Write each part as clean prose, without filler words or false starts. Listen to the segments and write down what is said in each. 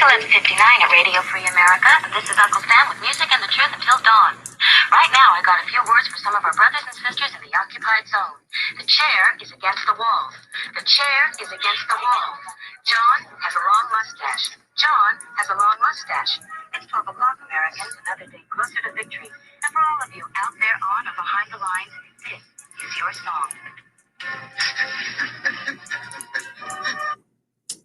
11:59 at Radio Free America, and this is Uncle Sam with music and the truth until dawn. Right now, I got a few words for some of our brothers and sisters in the occupied zone. The chair is against the walls. The chair is against the walls. John has a long mustache. John has a long mustache. It's 12 o'clock, Americans, another day closer to victory. And for all of you out there on or behind the lines, this is your song.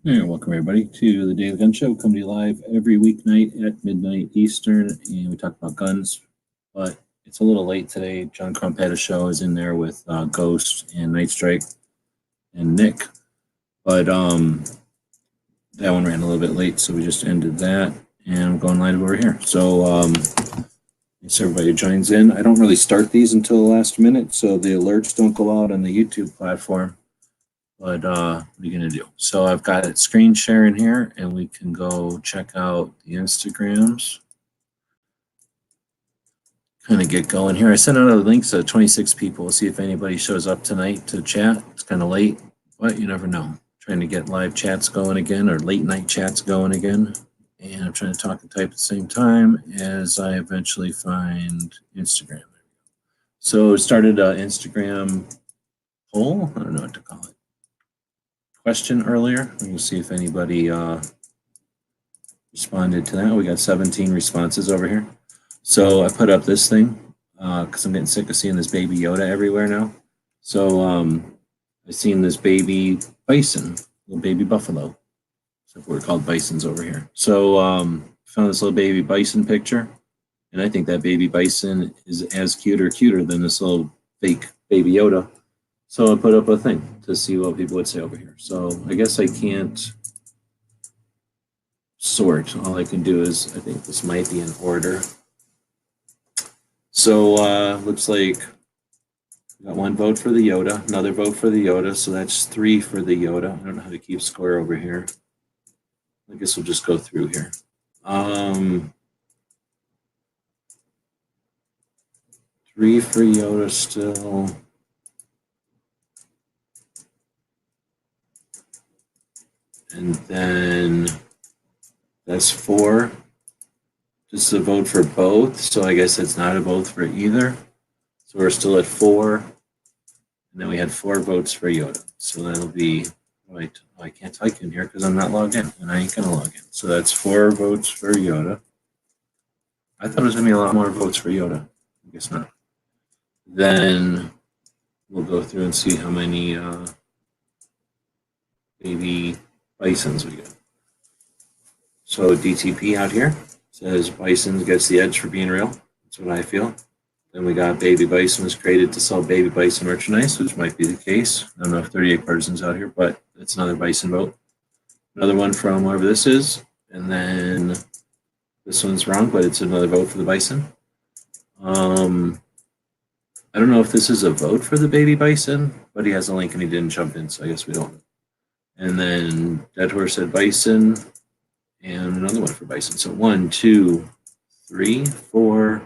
Hey, welcome everybody to the Daily Gun Show. Come to you live every weeknight at midnight Eastern, and we talk about guns, but it's a little late today. John Crump had a show. Is in there with Ghost and Night Strike and Nick, but that one ran a little bit late, so we just ended that, and I'm going live over here. So thanks everybody who joins in. I don't really start these until the last minute, so the alerts don't go out on the YouTube platform. But what are you going to do? So I've got it screen sharing here, and we can go check out the Instagrams. Kind of get going here. I sent out a link to 26 people. We'll see if anybody shows up tonight to chat. It's kind of late, but you never know. Trying to get live chats going again, or late night chats going again. And I'm trying to talk and type at the same time as I eventually find Instagram. So started an Instagram poll. I don't know what to call it. Question earlier. We'll see if anybody responded to that. We got 17 responses over here. So I put up this thing because I'm getting sick of seeing this baby Yoda everywhere now. So I've seen this baby bison, little baby buffalo. So we're called bisons over here. So found this little baby bison picture, and I think that baby bison is as cuter than this little fake baby Yoda. So I put up a thing to see what people would say over here. So I guess I can't sort. All I can do is, I think this might be in order. So looks like we got one vote for the Yoda, another vote for the Yoda. So that's 3 for the Yoda. I don't know how to keep score over here. I guess we'll just go through here. 3 for Yoda still. And then that's 4. Just a vote for both. So I guess it's not a vote for either. So we're still at 4. And then we had 4 votes for Yoda. So that'll be, right. I can't type in here because I'm not logged in, and I ain't going to log in. So that's 4 votes for Yoda. I thought it was going to be a lot more votes for Yoda. I guess not. Then we'll go through and see how many baby bisons we got. So DTP out here says bison gets the edge for being real. That's what I feel. Then we got baby bison was created to sell baby bison merchandise, which might be the case. I don't know if 38 partisans out here, but it's another bison vote. Another one from whoever this is. And then this one's wrong, but it's another vote for the bison. I don't know if this is a vote for the baby bison, but he has a link and he didn't jump in, so I guess we don't. And then Dead Horse said bison, and another one for bison. So 1, 2, 3, 4,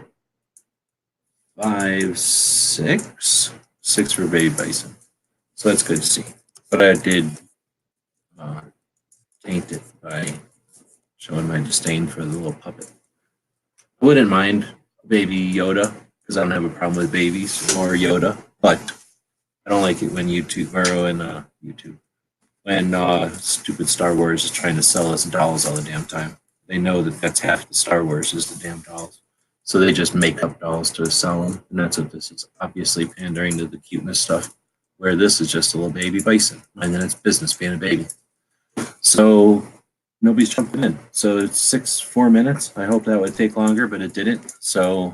5, 6. 6 for baby bison. So that's good to see. But I did taint it by showing my disdain for the little puppet. I wouldn't mind baby Yoda, because I don't have a problem with babies or Yoda, but I don't like it when when stupid Star Wars is trying to sell us dolls all the damn time. They know that that's half the Star Wars is the damn dolls. So they just make up dolls to sell them. And that's what this is. Obviously pandering to the cuteness stuff, where this is just a little baby bison. And then it's business being a baby. So nobody's jumping in. So it's 4 minutes. I hope that would take longer, but it didn't. So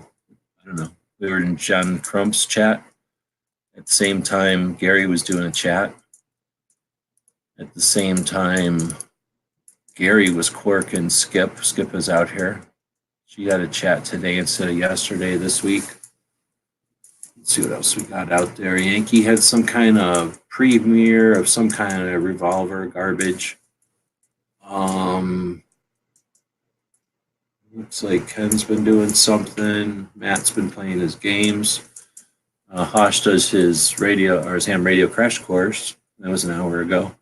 I don't know. We were in John Crump's chat. At the same time, Gary was doing a chat. At the same time, Gary was quirking Skip. Skip is out here. She had a chat today instead of yesterday this week. Let's see what else we got out there. Yankee had some kind of premiere of some kind of revolver garbage. Looks like Ken's been doing something. Matt's been playing his games. Hosh does his ham radio crash course. That was an hour ago.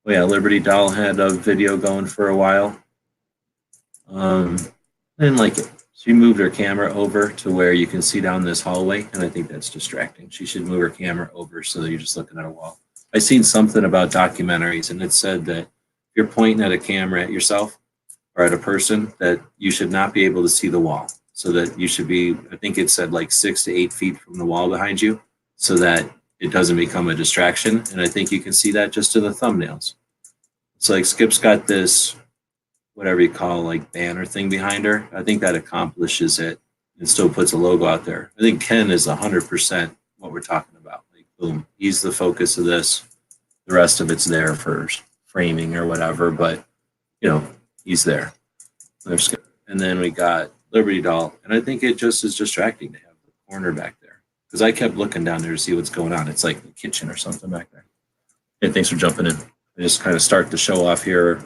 Oh yeah, Liberty Doll had a video going for a while. I didn't like it. She moved her camera over to where you can see down this hallway, and I think that's distracting. She should move her camera over so that you're just looking at a wall. I seen something about documentaries, and it said that if you're pointing at a camera at yourself or at a person, that you should not be able to see the wall. So that you should be, I think it said like 6 to 8 feet from the wall behind you, so that it doesn't become a distraction. And I think you can see that just in the thumbnails. So like Skip's got this, whatever you call like banner thing behind her. I think that accomplishes it and still puts a logo out there. I think Ken is 100% what we're talking about. Like, boom, he's the focus of this. The rest of it's there for framing or whatever, but you know, he's there. There's Skip. And then we got Liberty Doll, and I think it just is distracting to have the corner back there because I kept looking down there to see what's going on. It's like the kitchen or something back there. Hey, thanks for jumping in. I just kind of start the show off here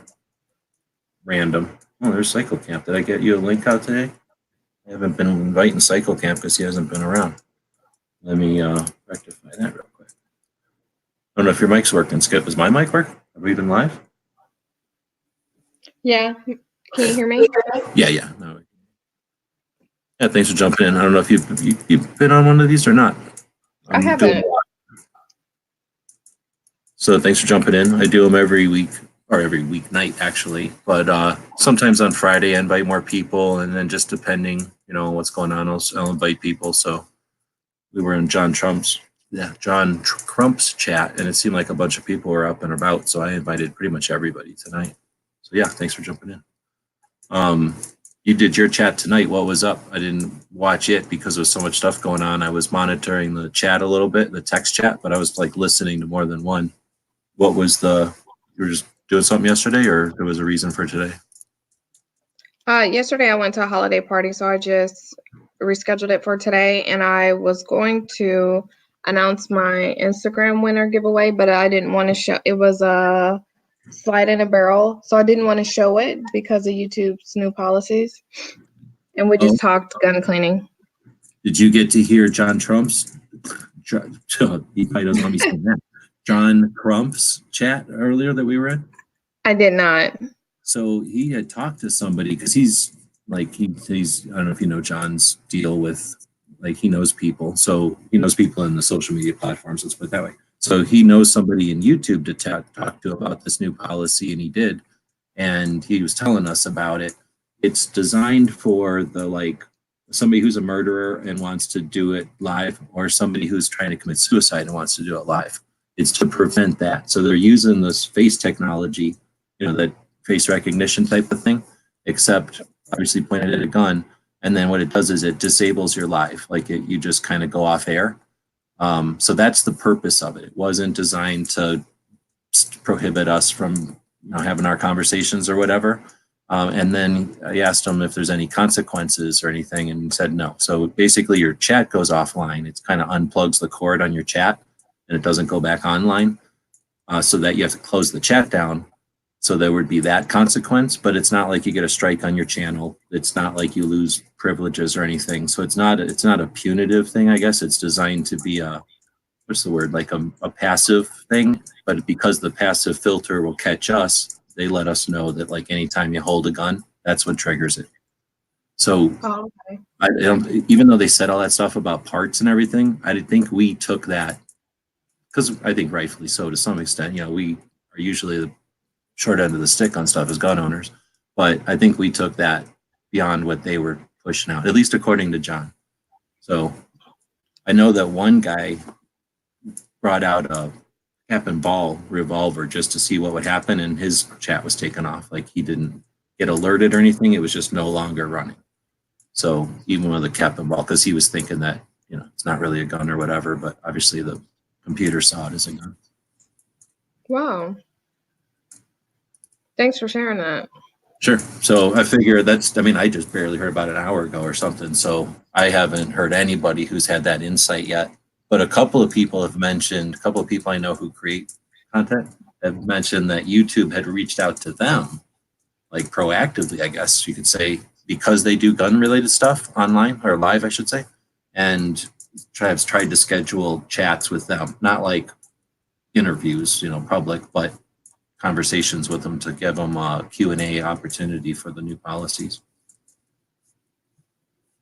random. Oh, there's Cycle Camp. Did I get you a link out today? I haven't been inviting Cycle Camp because he hasn't been around. Let me rectify that real quick. I don't know if your mic's working, Skip. Is my mic working? Are we even live? Yeah. Can you hear me? Yeah. No. Yeah, thanks for jumping in. I don't know if you've been on one of these or not. I haven't. So thanks for jumping in. I do them every week or every weeknight actually, but sometimes on Friday I invite more people, and then just depending, you know, what's going on, I'll invite people. So we were in John Crump's chat, and it seemed like a bunch of people were up and about, so I invited pretty much everybody tonight. So yeah, thanks for jumping in. You did your chat tonight. What was up? I didn't watch it because there's so much stuff going on. I was monitoring the chat a little bit, the text chat, but I was like listening to more than one. What was you were just doing something yesterday, or there was a reason for today? Yesterday I went to a holiday party, so I just rescheduled it for today, and I was going to announce my Instagram winner giveaway, but I didn't want to show. It was a slide in a barrel, so I didn't want to show it because of YouTube's new policies. And we just talked gun cleaning. Did you get to hear John Trump's? He probably doesn't let me say that. John Crump's chat earlier that we were in? I did not. So he had talked to somebody because he's I don't know if you know John's deal with, like, he knows people. So he knows people in the social media platforms, let's put it that way. So he knows somebody in YouTube to talk to about this new policy, and he did. And he was telling us about it. It's designed for somebody who's a murderer and wants to do it live, or somebody who's trying to commit suicide and wants to do it live. It's to prevent that. So they're using this face technology, you know, that face recognition type of thing, except obviously pointed at a gun. And then what it does is it disables your live, you just kind of go off air. So that's the purpose of it. It wasn't designed to prohibit us from, you know, having our conversations or whatever. And then I asked him if there's any consequences or anything, and he said no. So basically your chat goes offline. It kind of unplugs the cord on your chat, and it doesn't go back online, so that you have to close the chat down. So there would be that consequence, but it's not like you get a strike on your channel. It's not like you lose privileges or anything. So it's not a punitive thing, I guess. It's designed to be a passive thing. But because the passive filter will catch us, they let us know that, like, anytime you hold a gun, that's what triggers it. So okay. I don't, even though they said all that stuff about parts and everything, I think we took that, because I think rightfully so to some extent. You know, we are usually the short end of the stick on stuff as gun owners, but I think we took that beyond what they were pushing out, at least according to John. So I know that one guy brought out a cap and ball revolver just to see what would happen, and his chat was taken off. Like, he didn't get alerted or anything. It was just no longer running. So even with a cap and ball, because he was thinking that, you know, it's not really a gun or whatever, but obviously the computer saw it as a gun. Wow. Thanks for sharing that. Sure. So I figure I just barely heard about it an hour ago or something. So I haven't heard anybody who's had that insight yet. But a couple of people I know who create content have mentioned that YouTube had reached out to them, like proactively, I guess you could say, because they do gun related stuff online, or live, I should say, and tried to schedule chats with them, not like interviews, you know, public, but conversations with them to give them a Q&A opportunity for the new policies.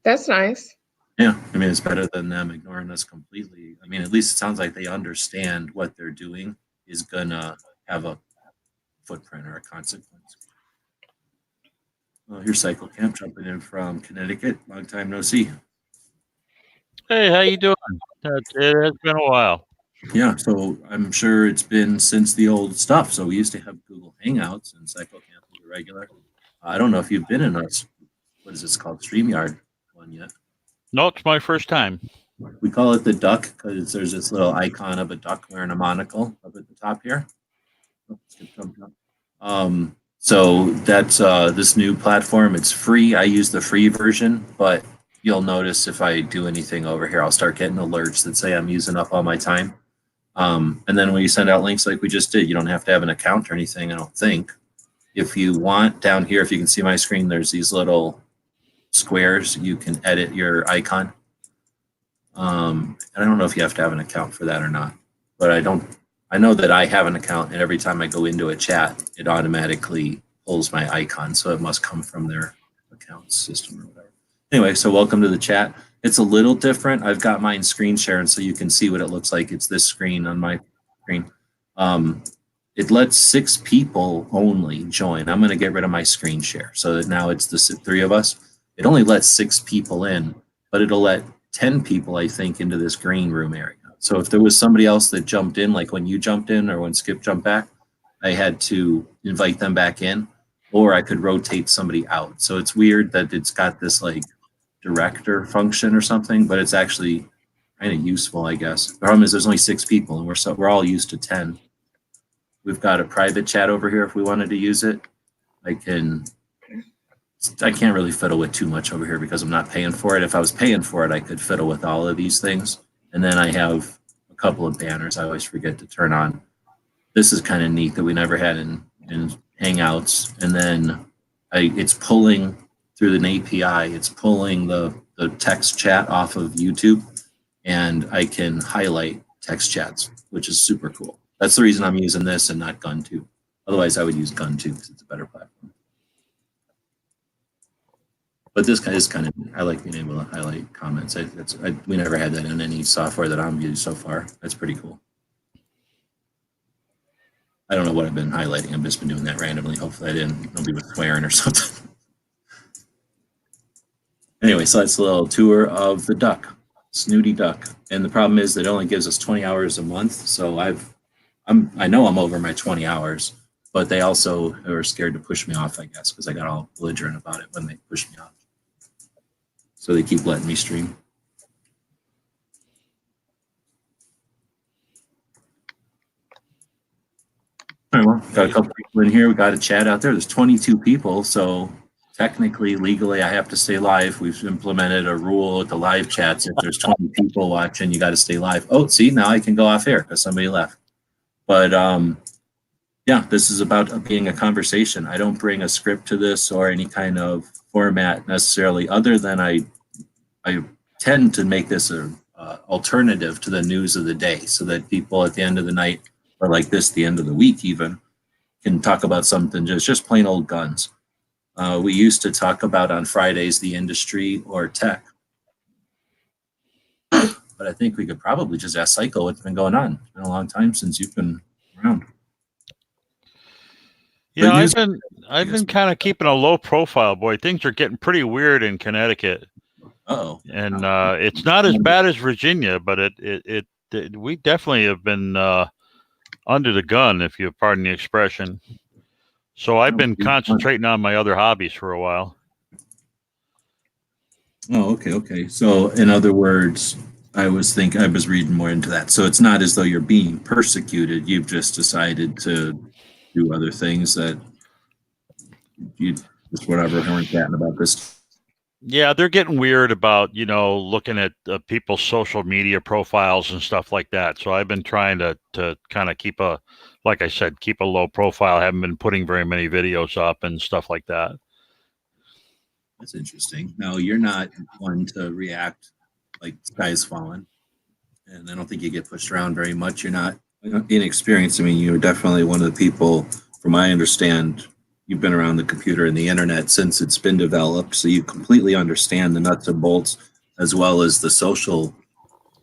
That's nice. Yeah, I mean, it's better than them ignoring us completely. I mean, at least it sounds like they understand what they're doing is gonna have a footprint or a consequence. Well, here's Cycle Camp jumping in from Connecticut. Long time no see. Hey, how you doing? It has been a while. Yeah, so I'm sure it's been since the old stuff. So we used to have Google Hangouts and Cycle Camp was a regular. I don't know if you've been in us. What is this called? StreamYard one yet? No, it's my first time. We call it the duck because there's this little icon of a duck wearing a monocle up at the top here. So that's this new platform. It's free. I use the free version, but you'll notice if I do anything over here, I'll start getting alerts that say I'm using up all my time. And then when you send out links like we just did, you don't have to have an account or anything, I don't think. If you want, down here, if you can see my screen, there's these little squares. You can edit your icon. And I don't know if you have to have an account for that or not, but I know that I have an account, and every time I go into a chat, it automatically pulls my icon, so it must come from their account system or whatever. Anyway, so welcome to the chat. It's a little different. I've got mine screen sharing so you can see what it looks like. It's this screen on my screen. It lets 6 people only join. I'm going to get rid of my screen share so that now it's the 3 of us. It only lets 6 people in, but it'll let 10 people, I think, into this green room area. So if there was somebody else that jumped in, like when you jumped in or when Skip jumped back, I had to invite them back in, or I could rotate somebody out. So it's weird that it's got this like director function or something, but it's actually kind of useful, I guess. The problem is there's only 6 people, and we're all used to 10. We've got a private chat over here if we wanted to use it. I can't really fiddle with too much over here because I'm not paying for it. If I was paying for it, I could fiddle with all of these things. And then I have a couple of banners I always forget to turn on. This is kind of neat that we never had in Hangouts. And then it's pulling through an API. It's pulling the text chat off of YouTube, and I can highlight text chats, which is super cool. That's the reason I'm using this and not Gun2. Otherwise, I would use Gun2 because it's a better platform. But this guy is kind of, I like being able to highlight comments. We never had that in any software that I'm used so far. That's pretty cool. I don't know what I've been highlighting. I've just been doing that randomly. Hopefully nobody was swearing or something. Anyway, so that's a little tour of the duck, Snooty Duck. And the problem is that it only gives us 20 hours a month. So I know I'm over my 20 hours, but they also are scared to push me off, I guess, because I got all belligerent about it when they pushed me off. So they keep letting me stream. All right, well, got a couple people in here. We got a chat out there. There's 22 people, so technically, legally, I have to stay live. We've implemented a rule with the live chats. If there's 20 people watching, you got to stay live. Oh, see, now I can go off air because somebody left. But yeah, this is about being a conversation. I don't bring a script to this or any kind of format necessarily, other than I tend to make this an alternative to the news of the day so that people at the end of the night, or like this, the end of the week even, can talk about something just plain old guns. We used to talk about on Fridays the industry or tech. But I think we could probably just ask Psycho what's been going on. It's been a long time since you've been around. Yeah, I've been kind of keeping a low profile, boy. Things are getting pretty weird in Connecticut. Uh-oh. And it's not as bad as Virginia, but we definitely have been under the gun, if you pardon the expression. So I've been concentrating on my other hobbies for a while. Oh, okay. So in other words, I was reading more into that. So it's not as though you're being persecuted. You've just decided to do other things that you just whatever weren't chatting about this. Yeah, they're getting weird about, looking at people's social media profiles and stuff like that. So I've been trying to kind of keep a low profile. I haven't been putting very many videos up and stuff like that. That's interesting. Now, you're not one to react like sky's falling, and I don't think you get pushed around very much. You're not inexperienced. I mean, you're definitely one of the people from what I understand, you've been around the computer and the internet since it's been developed, so you completely understand the nuts and bolts as well as the social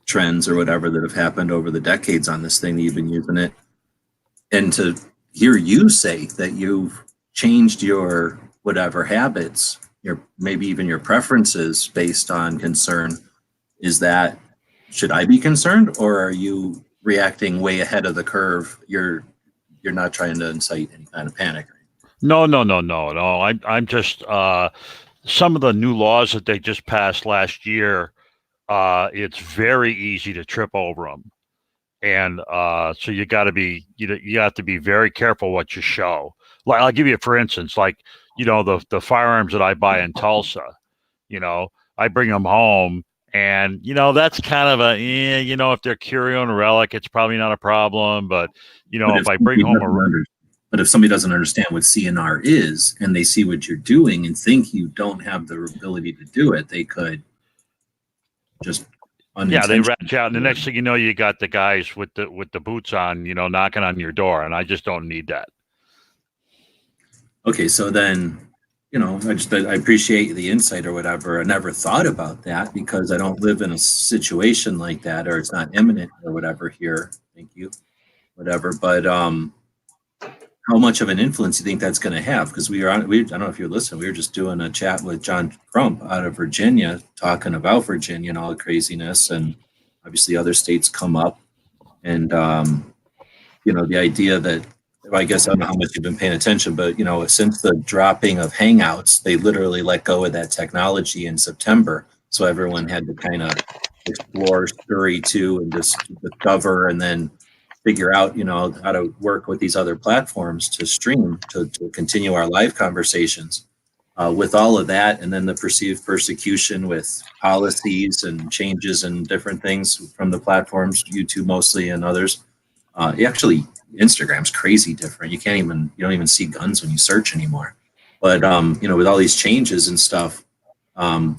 trends or whatever that have happened over the decades on this thing that you've been using it. And to hear you say that you've changed your whatever habits, your maybe even your preferences based on concern, is that, should I be concerned, or are you reacting way ahead of the curve? You're not trying to incite any kind of panic. No. I'm just some of the new laws that they just passed last year. It's very easy to trip over them, and so you got to be you have to be very careful what you show. Like, I'll give you for instance, like, the firearms that I buy in Tulsa. I bring them home, and that's kind of if they're curio and relic, it's probably not a problem. But if I bring home but if somebody doesn't understand what CNR is, and they see what you're doing and think you don't have the ability to do it, they could just they ratchet out, and the next thing you know, you got the guys with the boots on, knocking on your door, and I just don't need that. Okay, so then, I appreciate the insight or whatever. I never thought about that because I don't live in a situation like that, or it's not imminent or whatever here. Thank you, whatever. But how much of an influence do you think that's going to have? Because I don't know if you're listening, we were just doing a chat with John Crump out of Virginia, talking about Virginia and all the craziness, and obviously other states come up. And, the idea that, I guess I don't know how much you've been paying attention, but, since the dropping of Hangouts, they literally let go of that technology in September. So everyone had to kind of explore, scurry to, and just discover, and then figure out, how to work with these other platforms to stream, to continue our live conversations. With all of that, and then the perceived persecution with policies and changes and different things from the platforms, YouTube mostly and others. Actually, Instagram's crazy different. You don't even see guns when you search anymore. But with all these changes and stuff,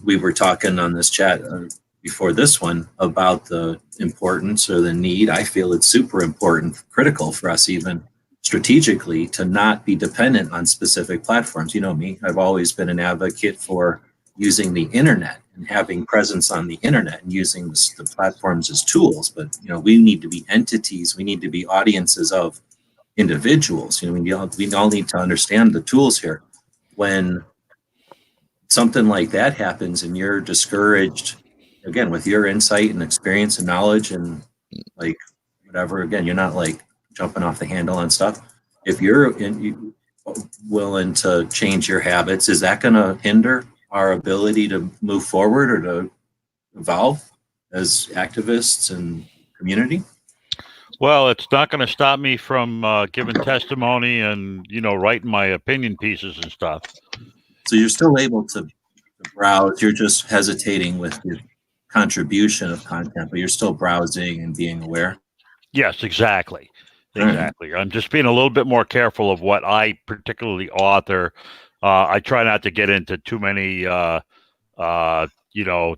we were talking on this chat before this one about the importance or the need. I feel it's super important, critical for us even strategically, to not be dependent on specific platforms. You know me, I've always been an advocate for using the internet and having presence on the internet and using the platforms as tools. But, we need to be entities. We need to be audiences of individuals. We all need to understand the tools here. When something like that happens and you're discouraged, again, with your insight and experience and knowledge and like whatever, again, you're not like jumping off the handle on stuff. If you're willing to change your habits, is that going to hinder our ability to move forward or to evolve as activists and community? Well, it's not going to stop me from giving testimony and, writing my opinion pieces and stuff. So you're still able to browse. You're just hesitating with your contribution of content, but you're still browsing and being aware. Yes, exactly. I'm just being a little bit more careful of what I particularly author. I try not to get into too many,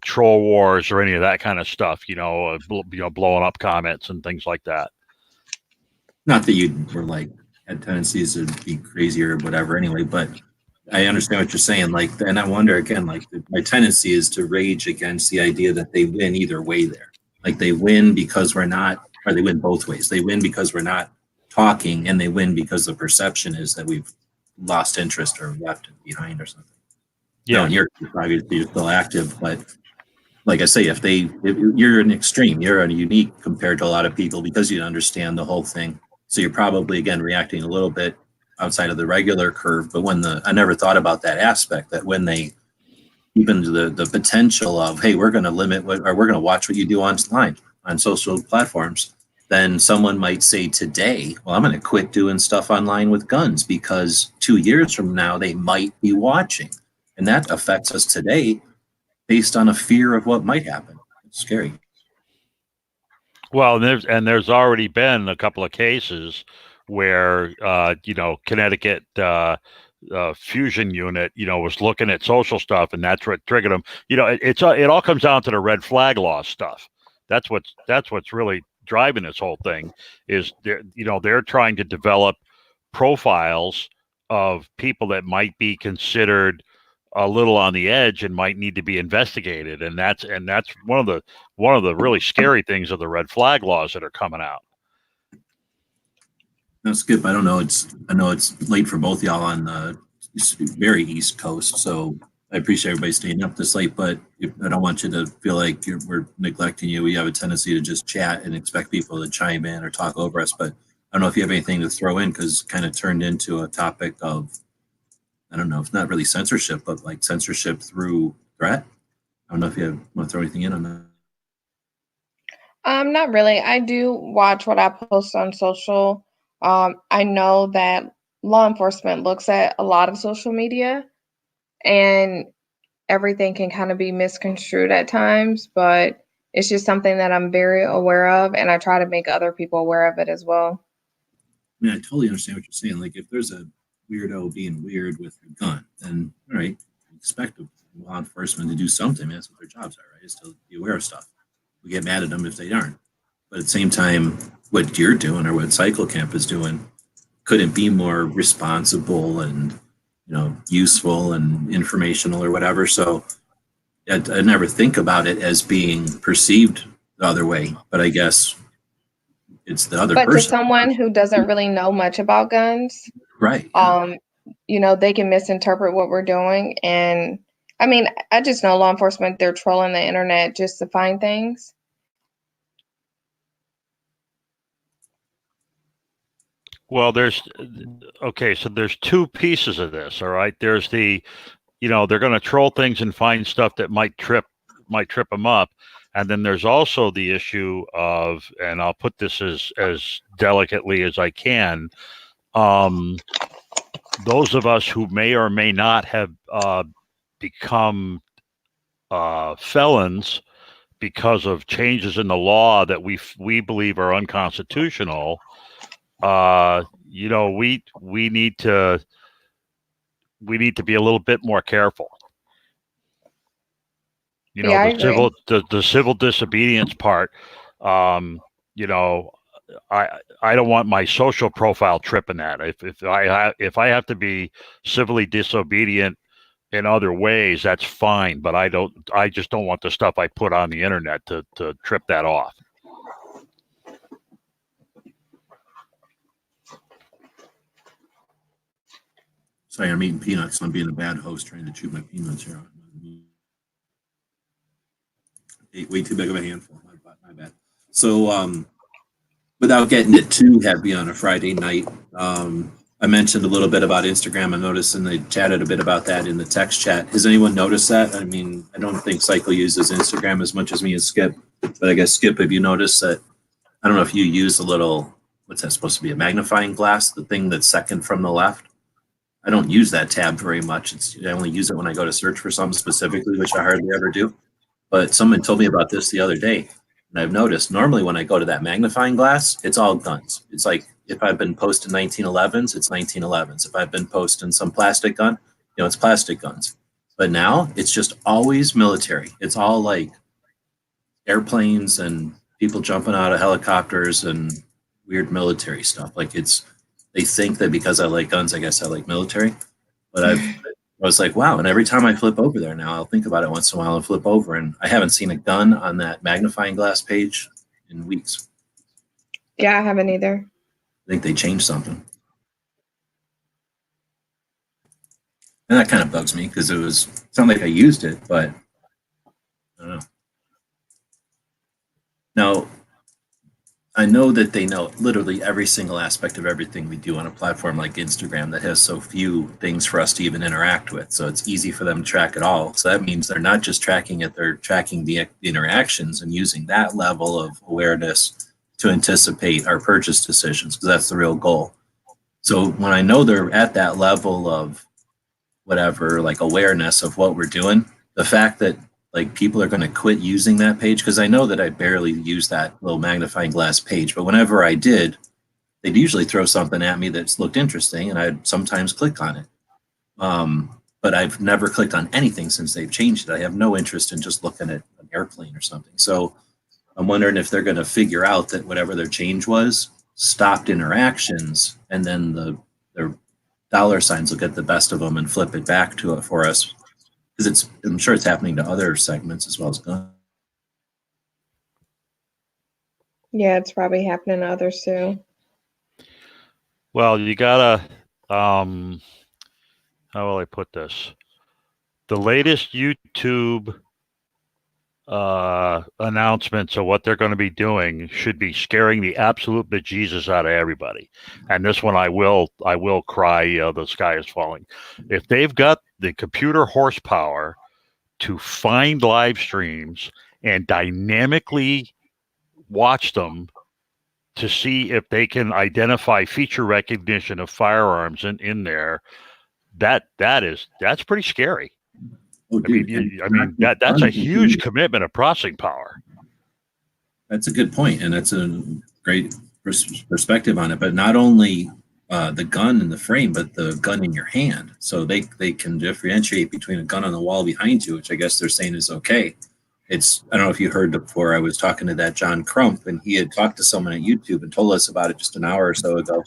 troll wars or any of that kind of stuff. Blowing up comments and things like that. Not that you were had tendencies to be crazy or whatever. Anyway, but I understand what you're saying. And I wonder again, my tendency is to rage against the idea that they win either way. There, they win because we're not. Or they win both ways. They win because we're not talking, and they win because the perception is that we've lost interest or left behind or something. Yeah, and you're still active, but like I say, if you're an extreme, you're a unique compared to a lot of people because you understand the whole thing. So you're probably again reacting a little bit outside of the regular curve. But I never thought about that aspect, that when they even the potential of, hey, we're going to limit or we're going to watch what you do online on social platforms, then someone might say today, well, I'm going to quit doing stuff online with guns because 2 years from now they might be watching. And that affects us today based on a fear of what might happen. It's scary. Well, there's already been a couple of cases where, Connecticut fusion unit, was looking at social stuff, and that's what triggered them. It all comes down to the red flag law stuff. That's what's really driving this whole thing. Is they're trying to develop profiles of people that might be considered a little on the edge and might need to be investigated. And that's one of the really scary things of the red flag laws that are coming out. Now, Skip, I know it's late for both y'all on the very East Coast, so I appreciate everybody staying up this late, but I don't want you to feel like we're neglecting you. We have a tendency to just chat and expect people to chime in or talk over us, but I don't know if you have anything to throw in, because it kind of turned into a topic of, I don't know, it's not really censorship, but like censorship through threat. I don't know if you want to throw anything in on that. Not really. I do watch what I post on social. I know that law enforcement looks at a lot of social media, and everything can kind of be misconstrued at times, but it's just something that I'm very aware of, and I try to make other people aware of it as well. I mean, I totally understand what you're saying. Like, if there's a weirdo being weird with a gun, then all right, expect law enforcement to do something. That's what their jobs are, right? Is to be aware of stuff. We get mad at them if they aren't. But at the same time, what you're doing or what Cycle Camp is doing couldn't be more responsible and, useful and informational or whatever. So I never think about it as being perceived the other way, but I guess it's the other But to person. someone who doesn't really know much about guns, Right. Yeah. They can misinterpret what we're doing. And I mean, I just know law enforcement, they're trolling the internet just to find things. Well, there's two pieces of this. All right. There's they're going to troll things and find stuff that might trip them up. And then there's also the issue of, and I'll put this as delicately as I can, those of us who may or may not have become felons because of changes in the law that we believe are unconstitutional. We need to be a little bit more careful. I agree. The civil disobedience part. I don't want my social profile tripping that. If I have to be civilly disobedient in other ways, that's fine. But I just don't want the stuff I put on the internet to trip that off. Sorry, I'm eating peanuts. I'm being a bad host trying to chew my peanuts here. Ate way too big of a handful. My bad. So, without getting it too heavy on a Friday night, I mentioned a little bit about Instagram. I noticed, and they chatted a bit about that in the text chat. Has anyone noticed that? I mean, I don't think Cycle uses Instagram as much as me and Skip, but I guess, Skip, have you noticed that? I don't know if you use a little, what's that supposed to be, a magnifying glass, the thing that's second from the left? I don't use that tab very much. I only use it when I go to search for something specifically, which I hardly ever do. But someone told me about this the other day, and I've noticed normally when I go to that magnifying glass, it's all guns. It's like if I've been posting 1911s, it's 1911s. If I've been posting some plastic gun, it's plastic guns. But now it's just always military. It's all like airplanes and people jumping out of helicopters and weird military stuff. Like they think that because I like guns, I guess I like military. But I was like, wow. And every time I flip over there now, I'll think about it once in a while and flip over. And I haven't seen a gun on that magnifying glass page in weeks. Yeah, I haven't either. I think they changed something. And that kind of bugs me because it's not like I used it, but I don't know. Now, I know that they know literally every single aspect of everything we do on a platform like Instagram that has so few things for us to even interact with. So it's easy for them to track it all. So that means they're not just tracking it, they're tracking the interactions and using that level of awareness to anticipate our purchase decisions, because that's the real goal. So when I know they're at that level of whatever, like awareness of what we're doing, the fact that like people are going to quit using that page, because I know that I barely use that little magnifying glass page, but whenever I did, they'd usually throw something at me that's looked interesting, and I'd sometimes click on it. But I've never clicked on anything since they've changed it. I have no interest in just looking at an airplane or something. So I'm wondering if they're going to figure out that whatever their change was stopped interactions, and then the their dollar signs will get the best of them and flip it back to it for us. Because I'm sure it's happening to other segments as well as guns. Yeah, it's probably happening to others too. Well, you gotta, how will I put this? The latest YouTube announcements of what they're going to be doing should be scaring the absolute bejesus out of everybody. And this one, I will cry. The sky is falling. If they've got the computer horsepower to find live streams and dynamically watch them to see if they can identify feature recognition of firearms in there, that's pretty scary. Oh, dude, That's a huge commitment of processing power. That's a good point, and that's a great perspective on it. But not only the gun in the frame, but the gun in your hand. So they can differentiate between a gun on the wall behind you, which I guess they're saying is okay. I don't know if you heard before, I was talking to that John Crump, and he had talked to someone at YouTube and told us about it just an hour or so ago,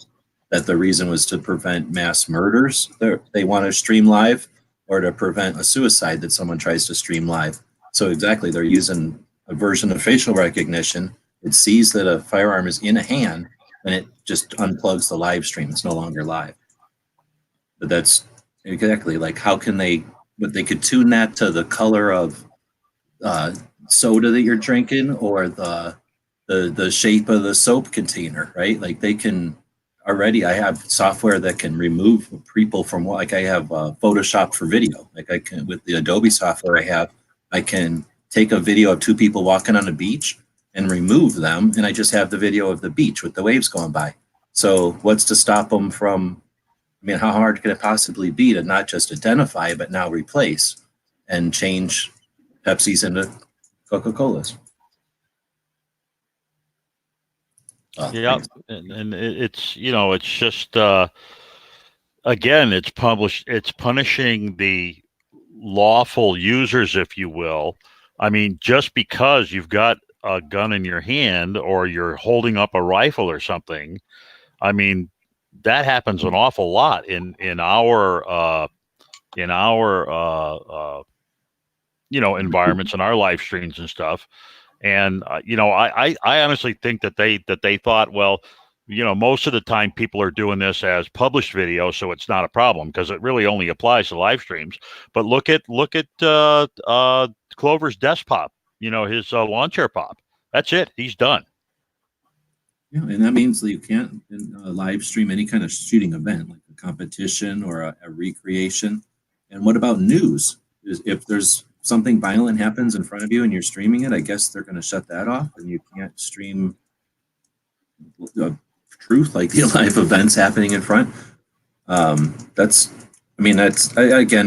that the reason was to prevent mass murders. They want to stream live, or to prevent a suicide that someone tries to stream live. So exactly, they're using a version of facial recognition. It sees that a firearm is in a hand, and it just unplugs the live stream. It's no longer live. But that's exactly like, how can they, but they could tune that to the color of soda that you're drinking, or the shape of the soap container, right? Like they can already, I have software that can remove people from, like I have Photoshop for video. Like I can, with the Adobe software I can take a video of two people walking on a beach and remove them, and I just have the video of the beach with the waves going by. So what's to stop them from, I mean, how hard can it possibly be to not just identify, but now replace and change Pepsi's into Coca-Colas? Yeah, and it's, it's just again, it's punishing the lawful users, if you will. I mean, just because you've got a gun in your hand or you're holding up a rifle or something, I mean, that happens an awful lot in our environments and our live streams and stuff. And I honestly think that they thought, well, most of the time people are doing this as published video, so it's not a problem because it really only applies to live streams. But look at Clover's desk pop, his lawn chair pop. That's it. He's done. Yeah, and that means that you can't live stream any kind of shooting event, like a competition or a recreation. And what about news? If there's something violent happens in front of you and you're streaming it, I guess they're going to shut that off, and you can't stream truth, like the live events happening in front. Again,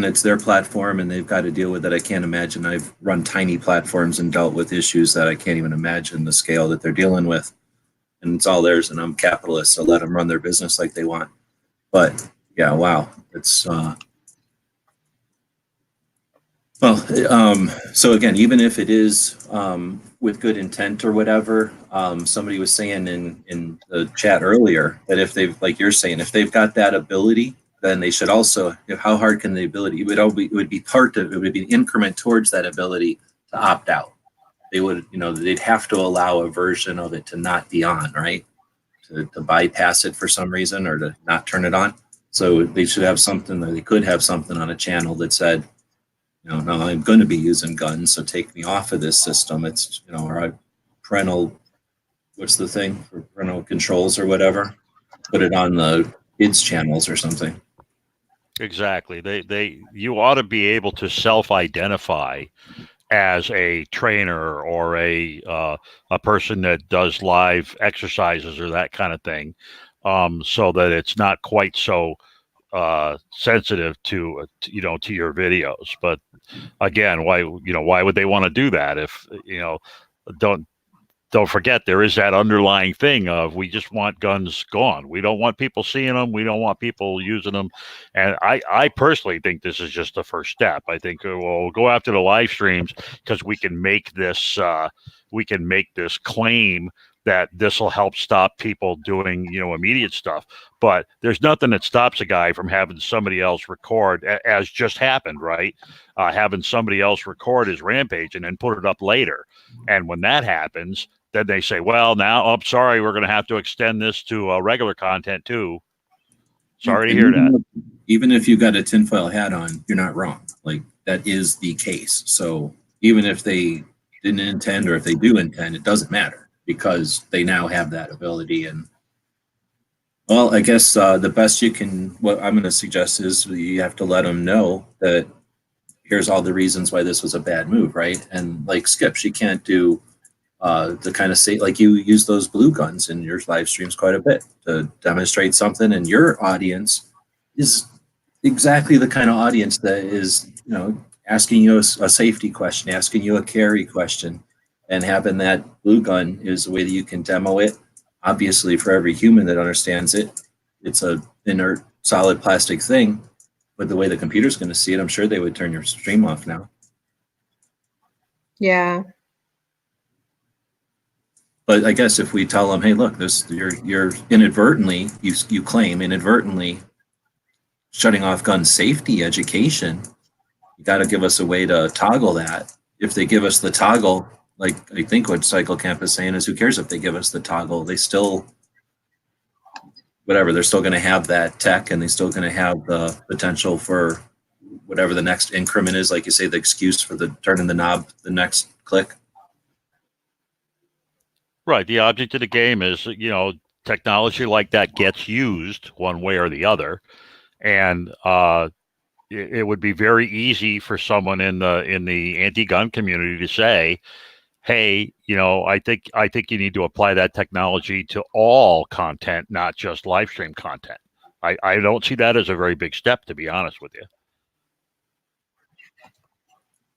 it's their platform and they've got to deal with it. I can't imagine. I've run tiny platforms and dealt with issues that I can't even imagine the scale that they're dealing with. And it's all theirs, and I'm capitalist, so let them run their business like they want. But yeah, wow, it's so again, even if it is with good intent or whatever, somebody was saying in the chat earlier that if they've, like you're saying, if they've got that ability, then they should also, how hard can the ability, it would be an increment towards that ability to opt out. They would, they'd have to allow a version of it to not be on, right? To bypass it for some reason, or to not turn it on. So they should have something, that they could have something on a channel that said, no, I'm going to be using guns, so take me off of this system. It's, or parental, what's the thing for parental controls or whatever? Put it on the kids channels or something. Exactly. You ought to be able to self-identify as a trainer or a person that does live exercises or that kind of thing, so that it's not quite so sensitive to your videos. But again, why would they want to do that if don't forget, there is that underlying thing of, we just want guns gone. We don't want people seeing them. We don't want people using them. And I personally think this is just the first step. I think we'll go after the live streams because we can make this claim that this will help stop people doing, immediate stuff. But there's nothing that stops a guy from having somebody else record, as just happened, right? Having somebody else record his rampage and then put it up later. And when that happens, then they say, well, now, I'm sorry, we're going to have to extend this to regular content too. Sorry to hear that. Even if you got a tinfoil hat on, you're not wrong. Like, that is the case. So even if they didn't intend, or if they do intend, it doesn't matter, because they now have that ability. And well, I guess the best what I'm going to suggest is you have to let them know that here's all the reasons why this was a bad move, right? And like Skip, she can't do the kind of say, like, you use those blue guns in your live streams quite a bit to demonstrate something, and your audience is exactly the kind of audience that is, asking you a safety question, asking you a carry question, and having that blue gun is the way that you can demo it. Obviously, for every human that understands it, it's a inert, solid plastic thing. But the way the computer's going to see it, I'm sure they would turn your stream off now. Yeah. But I guess if we tell them, hey, look, you're inadvertently, you claim inadvertently shutting off gun safety education, you got to give us a way to toggle that. If they give us the toggle, like I think what Cycle Camp is saying is, who cares if they give us the toggle? They still, whatever, they're still going to have that tech, and they're still going to have the potential for whatever the next increment is, like you say, the excuse for the turning the knob, the next click. Right. The object of the game is, technology like that gets used one way or the other. And it would be very easy for someone in the anti-gun community to say, hey, I think you need to apply that technology to all content, not just live stream content. I don't see that as a very big step, to be honest with you.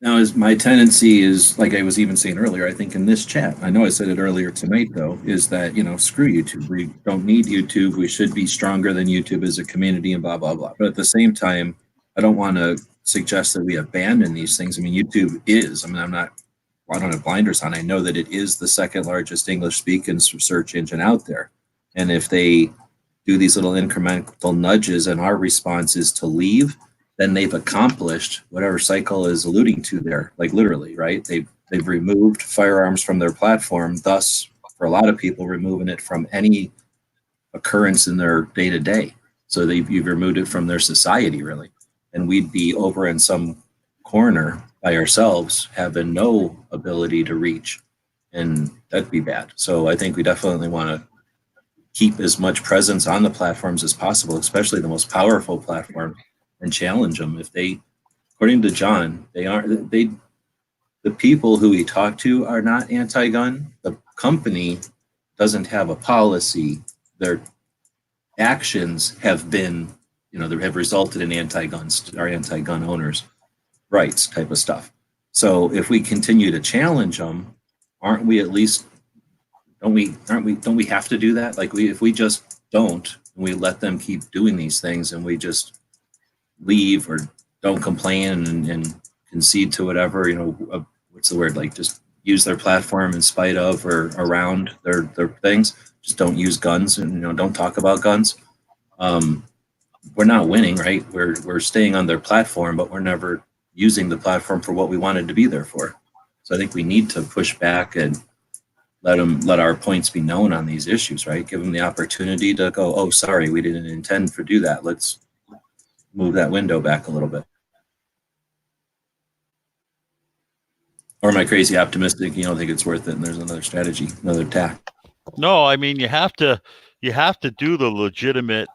Now, is my tendency is, like I was even saying earlier, I think in this chat, I know I said it earlier tonight, though, is that, screw YouTube. We don't need YouTube. We should be stronger than YouTube as a community and blah, blah, blah. But at the same time, I don't want to suggest that we abandon these things. I mean, YouTube is, I don't have blinders on. I know that it is the second largest English speaking search engine out there. And if they do these little incremental nudges and our response is to leave, then they've accomplished whatever Cycle is alluding to there, like literally, right? They've removed firearms from their platform, thus, for a lot of people, removing it from any occurrence in their day-to-day. So you've removed it from their society, really. And we'd be over in some corner by ourselves, having no ability to reach, and that'd be bad. So I think we definitely want to keep as much presence on the platforms as possible, especially the most powerful platform, and challenge them. If they, according to John, the people who he talked to are not anti-gun. The company doesn't have a policy. Their actions have been, they have resulted in anti-gun owners' rights type of stuff. So if we continue to challenge them, aren't we at least, don't we have to do that? Like if we just don't, and we let them keep doing these things, and we just leave or don't complain and concede to whatever, what's the word, like just use their platform in spite of or around their things, just don't use guns and don't talk about guns, we're not winning, right? We're staying on their platform, but we're never using the platform for what we wanted to be there for. So I think we need to push back and let our points be known on these issues, right? Give them the opportunity to go, oh, sorry, we didn't intend to do that. Let's move that window back a little bit. Or am I crazy optimistic? You don't think it's worth it, and there's another strategy, another tack? No, I mean you have to do the legitimate,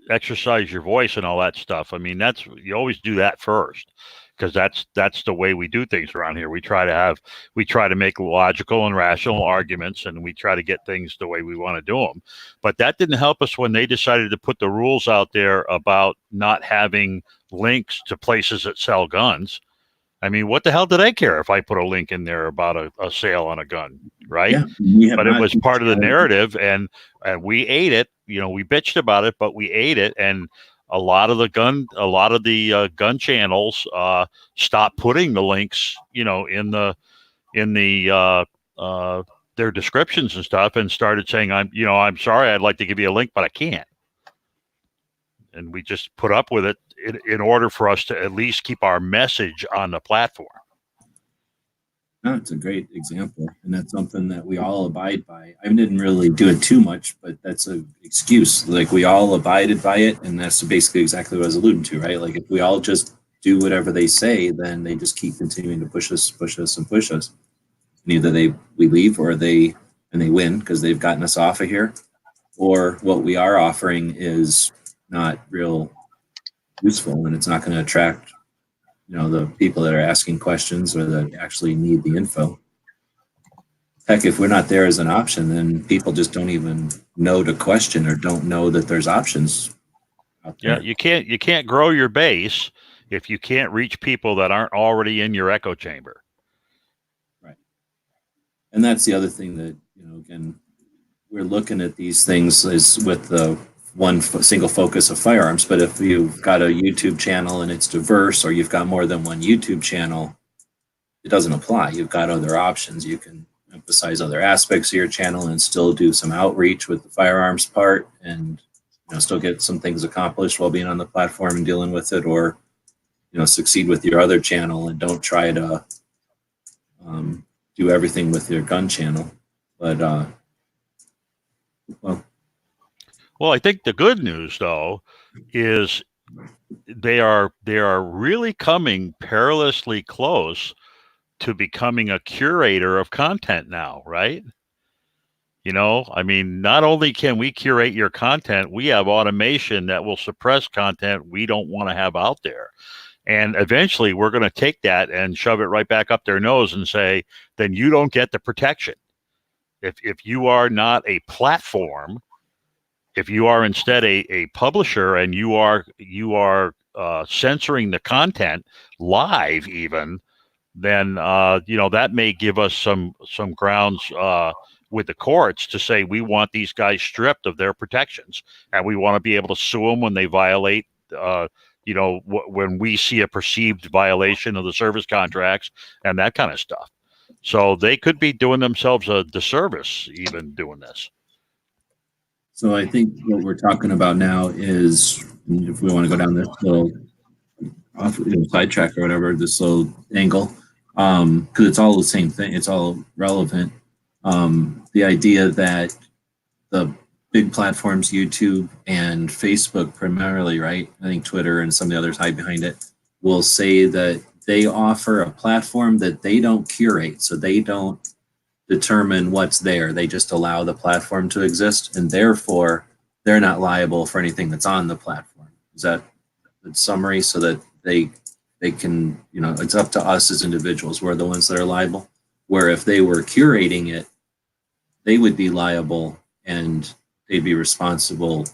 exercise your voice and all that stuff. I mean, you always do that first, because that's the way we do things around here. We try to make logical and rational arguments, and we try to get things the way we want to do them. But that didn't help us when they decided to put the rules out there about not having links to places that sell guns. I mean, what the hell do they care if I put a link in there about a sale on a gun, right? Yeah, but it was part of the narrative, and we ate it. We bitched about it, but we ate it, and a lot of the gun channels stopped putting the links, in the their descriptions and stuff and started saying, I'm sorry, I'd like to give you a link, but I can't. And we just put up with it in order for us to at least keep our message on the platform. No, it's a great example, and that's something that we all abide by. I didn't really do it too much, but that's an excuse. Like, we all abided by it, and that's basically exactly what I was alluding to, right? Like, if we all just do whatever they say, then they just keep continuing to push us, and push us. And either we leave, or they win because they've gotten us off of here, or what we are offering is not real useful, and it's not going to attract the people that are asking questions or that actually need the info. Heck, if we're not there as an option, then people just don't even know to question or don't know that there's options out there. Yeah, you can't grow your base if you can't reach people that aren't already in your echo chamber. Right. And that's the other thing that, again, we're looking at these things as with the one single focus of firearms. But if you've got a YouTube channel and it's diverse, or you've got more than one YouTube channel, it doesn't apply. You've got other options. You can emphasize other aspects of your channel and still do some outreach with the firearms part, and still get some things accomplished while being on the platform and dealing with it, or succeed with your other channel and don't try to do everything with your gun channel. But well, I think the good news, though, is they are really coming perilously close to becoming a curator of content now, right? Not only can we curate your content, we have automation that will suppress content we don't want to have out there. And eventually we're going to take that and shove it right back up their nose and say, then you don't get the protection. If you are not a platform, if you are instead a publisher and you are censoring the content live even, then that may give us some grounds with the courts to say we want these guys stripped of their protections, and we want to be able to sue them when they violate when we see a perceived violation of the service contracts and that kind of stuff. So they could be doing themselves a disservice even doing this. So I think what we're talking about now is, if we want to go down this little sidetrack or whatever, this little angle, because it's all the same thing. It's all relevant. The idea that the big platforms, YouTube and Facebook primarily, right? I think Twitter and some of the others hide behind it, will say that they offer a platform that they don't curate. So they don't determine what's there. They just allow the platform to exist, and therefore they're not liable for anything that's on the platform. Is that the summary? So that they can, it's up to us as individuals. We're the ones that are liable. Where if they were curating it, they would be liable and they'd be responsible.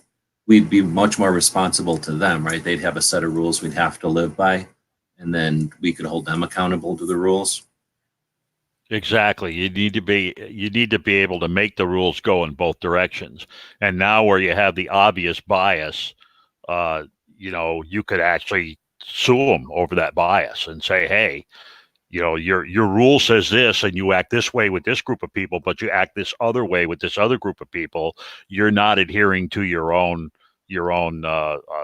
We'd be much more responsible to them, right? They'd have a set of rules we'd have to live by, and then we could hold them accountable to the rules. Exactly. You need to be able to make the rules go in both directions. And now where you have the obvious bias, you could actually sue them over that bias and say, hey, your rule says this, and you act this way with this group of people, but you act this other way with this other group of people. You're not adhering to your own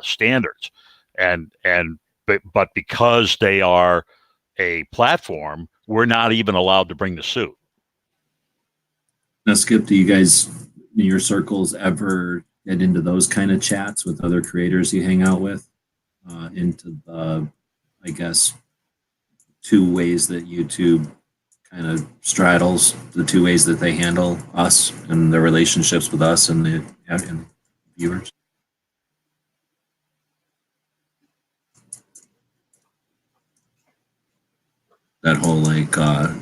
standards, but because they are a platform, we're not even allowed to bring the suit. Now, Skip, do you guys in your circles ever get into those kind of chats with other creators you hang out with? Into the, I guess, two ways that YouTube kind of straddles, the two ways that they handle us and their relationships with us and the viewers? That whole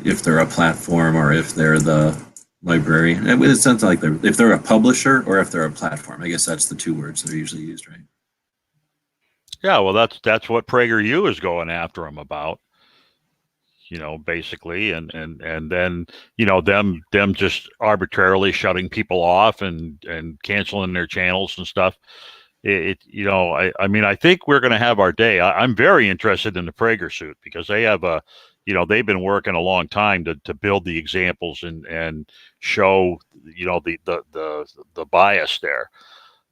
if they're a platform or if they're the library. It sounds like if they're a publisher or if they're a platform. I guess that's the two words that are usually used, right? Yeah, well, that's what PragerU is going after them about, basically, and then them just arbitrarily shutting people off and canceling their channels and stuff. I think we're going to have our day. I'm very interested in the Prager suit because they have a you know, they've been working a long time to build the examples and show, you know, the bias there.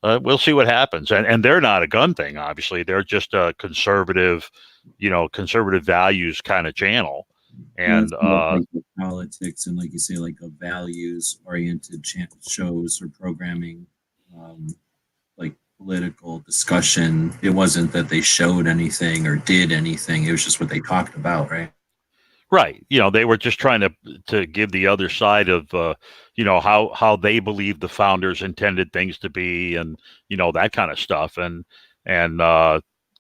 We'll see what happens. And they're not a gun thing, obviously. They're just a conservative, you know, conservative values kind of channel. And like politics and, like you say, like a values oriented shows or programming, like political discussion. It wasn't that they showed anything or did anything. It was just what they talked about, right? right, you know, they were just trying to give the other side of you know, how they believe the founders intended things to be, and you know, that kind of stuff. And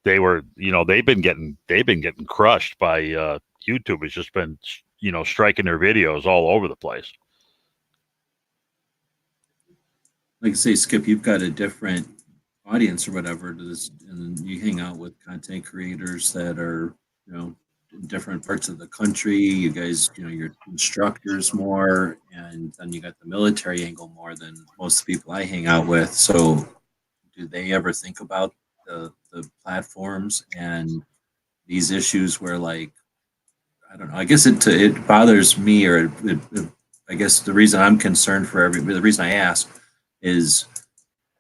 they were, you know, they've been getting crushed by YouTube. Has just been, you know, striking their videos all over the place. Like I say, Skip, you've got a different audience or whatever to this, and you hang out with content creators that are, you know, in different parts of the country. You guys, you know, you're instructors more, and then you got the military angle more than most people I hang out with. So do they ever think about the platforms and these issues where, like, I don't know, I guess it bothers me, or I guess the reason I'm concerned for the reason I ask is,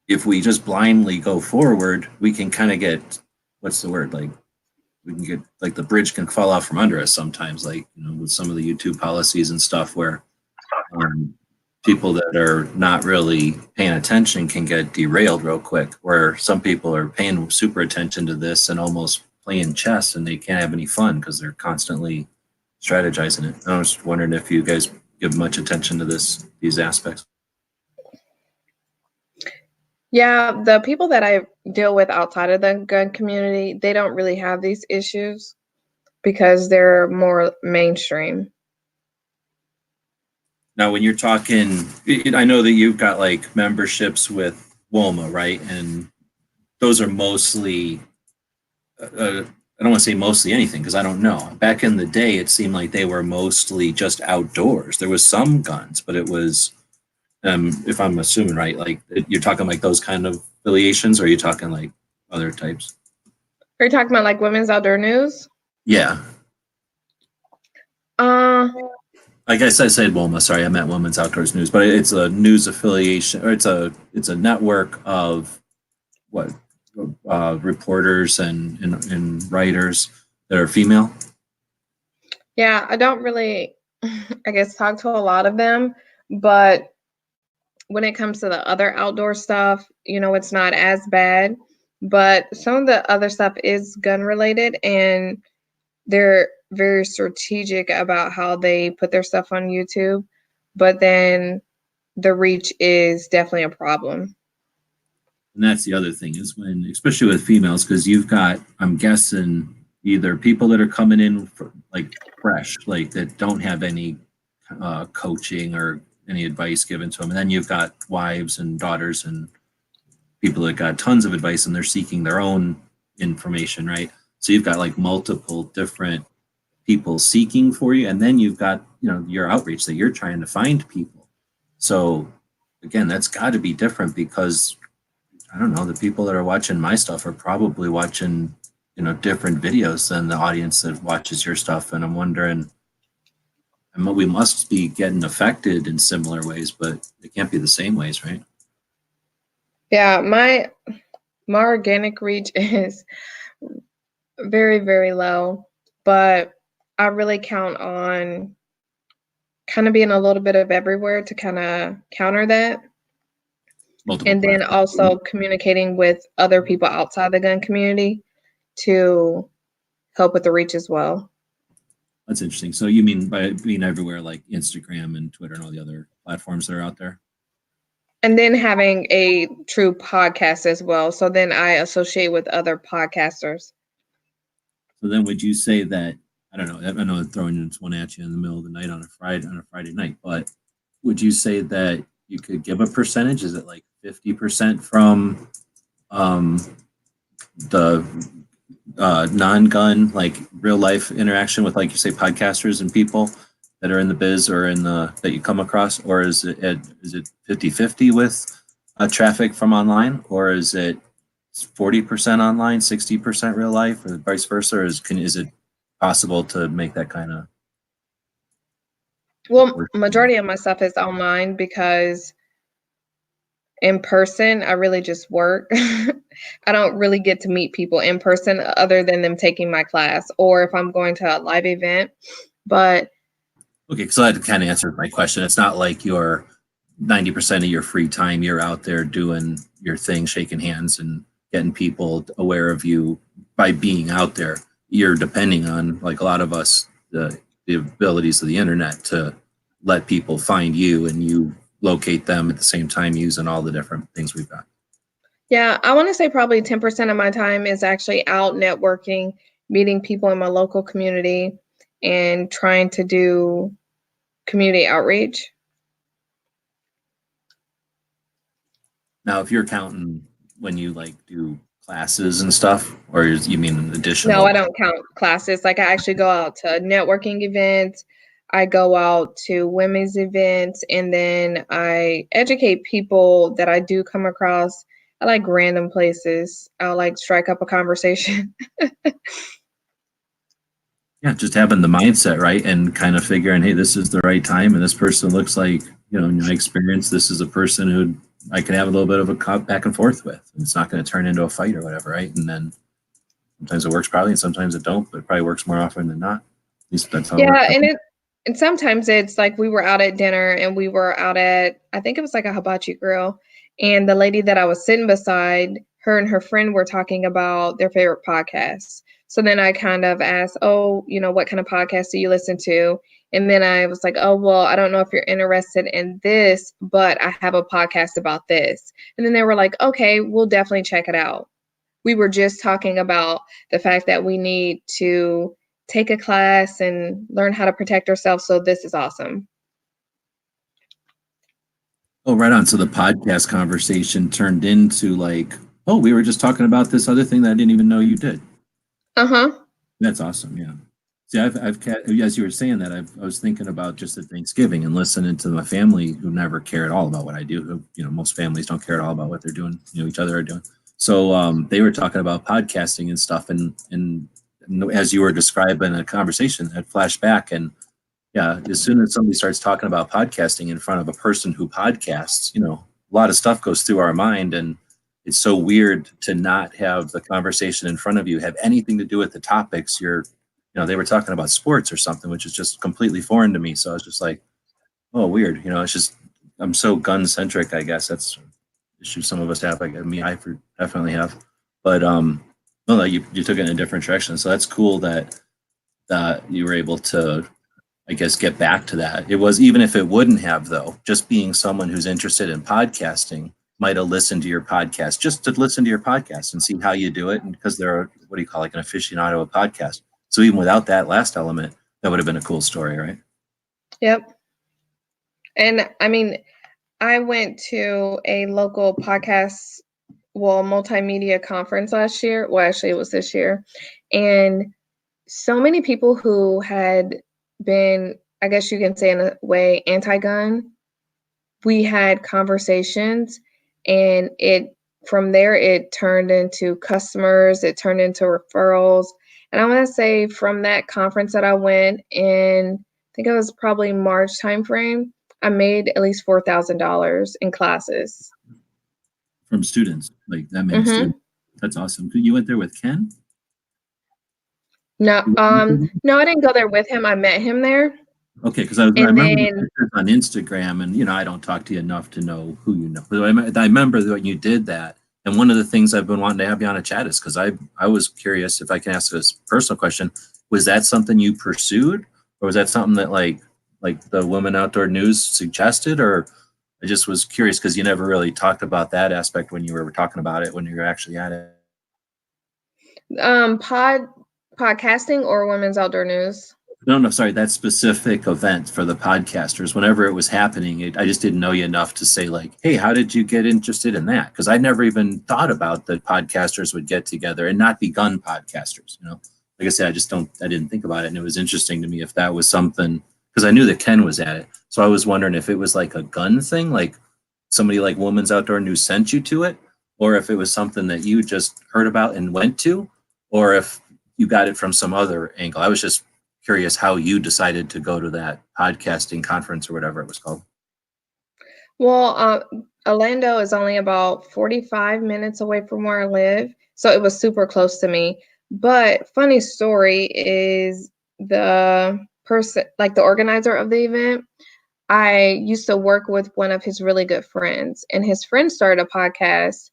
if we just blindly go forward, we can kind of get, what's the word, like, we can get, like, the bridge can fall out from under us sometimes, like, you know, with some of the YouTube policies and stuff, where people that are not really paying attention can get derailed real quick, where some people are paying super attention to this and almost playing chess, and they can't have any fun because they're constantly strategizing it. I was wondering if you guys give much attention to these aspects. Yeah, the people that I deal with outside of the gun community, they don't really have these issues because they're more mainstream. Now, when you're talking, I know that you've got like memberships with WOMA, right? And those are mostly, I don't want to say mostly anything because I don't know. Back in the day, it seemed like they were mostly just outdoors. There was some guns, but it was, if I'm assuming right, like you're talking like those kind of affiliations, or are you talking like other types? Are you talking about like Women's Outdoor News? Yeah. I guess I said WOMA. Sorry, I meant Women's Outdoors News, but it's a news affiliation, or it's a network of what, reporters and writers that are female. Yeah, I don't really, I guess, talk to a lot of them, but when it comes to the other outdoor stuff, you know, it's not as bad. But some of the other stuff is gun related, and they're very strategic about how they put their stuff on YouTube. But then the reach is definitely a problem. And that's the other thing, is when, especially with females, because you've got, I'm guessing, either people that are coming in for, like, fresh, like that don't have any coaching or any advice given to them, and then you've got wives and daughters and people that got tons of advice and they're seeking their own information, right? So you've got like multiple different people seeking for you, and then you've got, you know, your outreach that you're trying to find people. So again, that's got to be different, because I don't know, the people that are watching my stuff are probably watching, you know, different videos than the audience that watches your stuff. And I'm wondering, we must be getting affected in similar ways, but it can't be the same ways, right? Yeah, my organic reach is very, very low, but I really count on kind of being a little bit of everywhere to kind of counter that. Multiple And then platforms. also communicating with other people outside the gun community to help with the reach as well. That's interesting. So you mean by being everywhere, like Instagram and Twitter and all the other platforms that are out there? And then having a true podcast as well. So then I associate with other podcasters. So then would you say that, I don't know, I know I'm throwing this one at you in the middle of the night on a Friday night, but would you say that you could give a percentage? Is it like 50% from the non-gun, like real life interaction with, like you say, podcasters and people that are in the biz or in the, that you come across? Or is it 50-50 with traffic from online? Or is it 40% online, 60% real life, or vice versa? Or is it possible to make that kind of? Well, majority of my stuff is online because in person, I really just work. I don't really get to meet people in person other than them taking my class or if I'm going to a live event. But Okay, so that kind of answered my question. It's not like you're 90% of your free time, you're out there doing your thing, shaking hands and getting people aware of you by being out there. You're depending on, like a lot of us, the abilities of the internet to let people find you and you locate them at the same time using all the different things we've got. yeah, I want to say probably 10% of my time is actually out networking, meeting people in my local community, and trying to do community outreach. Now, if you're counting when you like do classes and stuff, or you mean an additional? No, I don't count classes. Like I actually go out to networking events. I go out to women's events, and then I educate people that I do come across. I like random places. I'll like strike up a conversation. Yeah, just having the mindset right and kind of figuring, hey, this is the right time, and this person looks like, in my experience, this is a person who I can have a little bit of a back and forth with. And it's not going to turn into a fight or whatever, right? And then sometimes it works probably, and sometimes it don't, but it probably works more often than not. At least that's how it Yeah, works. and sometimes it's like we were out at dinner and we were out at, I think it was like a hibachi grill, and the lady that I was sitting beside, her and her friend were talking about their favorite podcasts. So then I kind of asked, oh, what kind of podcast do you listen to? And then I was like, oh, well, I don't know if you're interested in this, but I have a podcast about this. And then they were like, okay, we'll definitely check it out. We were just talking about the fact that we need to take a class and learn how to protect ourselves. So this is awesome. Oh, right on. So the podcast conversation turned into like, oh, we were just talking about this other thing that I didn't even know you did. Uh-huh. That's awesome. Yeah. See, as you were saying that, I was thinking about just at Thanksgiving and listening to my family who never care at all about what I do. Who, most families don't care at all about what they're doing, each other are doing. So they were talking about podcasting and stuff. And as you were describing a conversation, that flashed back. And yeah, as soon as somebody starts talking about podcasting in front of a person who podcasts, a lot of stuff goes through our mind. And it's so weird to not have the conversation in front of you have anything to do with the topics they were talking about sports or something, which is just completely foreign to me. So I was just like, oh, weird. It's just, I'm so gun centric, I guess. That's an issue some of us have. I definitely have. But no, you took it in a different direction. So that's cool that you were able to, I guess, get back to that. It was, even if it wouldn't have, though, just being someone who's interested in podcasting might have listened to your podcast, just to listen to your podcast and see how you do it. And because they're, what do you call, like an aficionado of podcast. So even without that last element, that would have been a cool story, right? Yep. And I mean, I went to a local podcast, multimedia conference last year. Well, actually, it was this year. And so many people who had been, I guess you can say in a way, anti-gun, we had conversations, and from there, it turned into customers, it turned into referrals. And I want to say from that conference that I went in, I think it was probably March timeframe, I made at least $4,000 in classes. From students, like that many students. That's awesome. You went there with Ken? No, no, I didn't go there with him. I met him there. Okay, because I remember pictures on Instagram, and I don't talk to you enough to know who you know. But I remember that you did that, and one of the things I've been wanting to have you on a chat is because I was curious, if I can ask this personal question, was that something you pursued, or was that something that like the Women Outdoor News suggested, or I just was curious because you never really talked about that aspect when you were talking about it when you were actually at it. Podcasting or Women's Outdoor News? No, sorry, that specific event for the podcasters, whenever it was happening, I just didn't know you enough to say like, hey, how did you get interested in that? Because I never even thought about that podcasters would get together and not be gun podcasters. Like I said, I didn't think about it. And it was interesting to me if that was something, because I knew that Ken was at it. So I was wondering if it was like a gun thing, like somebody like Women's Outdoor News sent you to it, or if it was something that you just heard about and went to, or if you got it from some other angle. I was just curious how you decided to go to that podcasting conference or whatever it was called. Well, Orlando is only about 45 minutes away from where I live, so it was super close to me. But funny story is the person, like the organizer of the event, I used to work with one of his really good friends, and his friend started a podcast,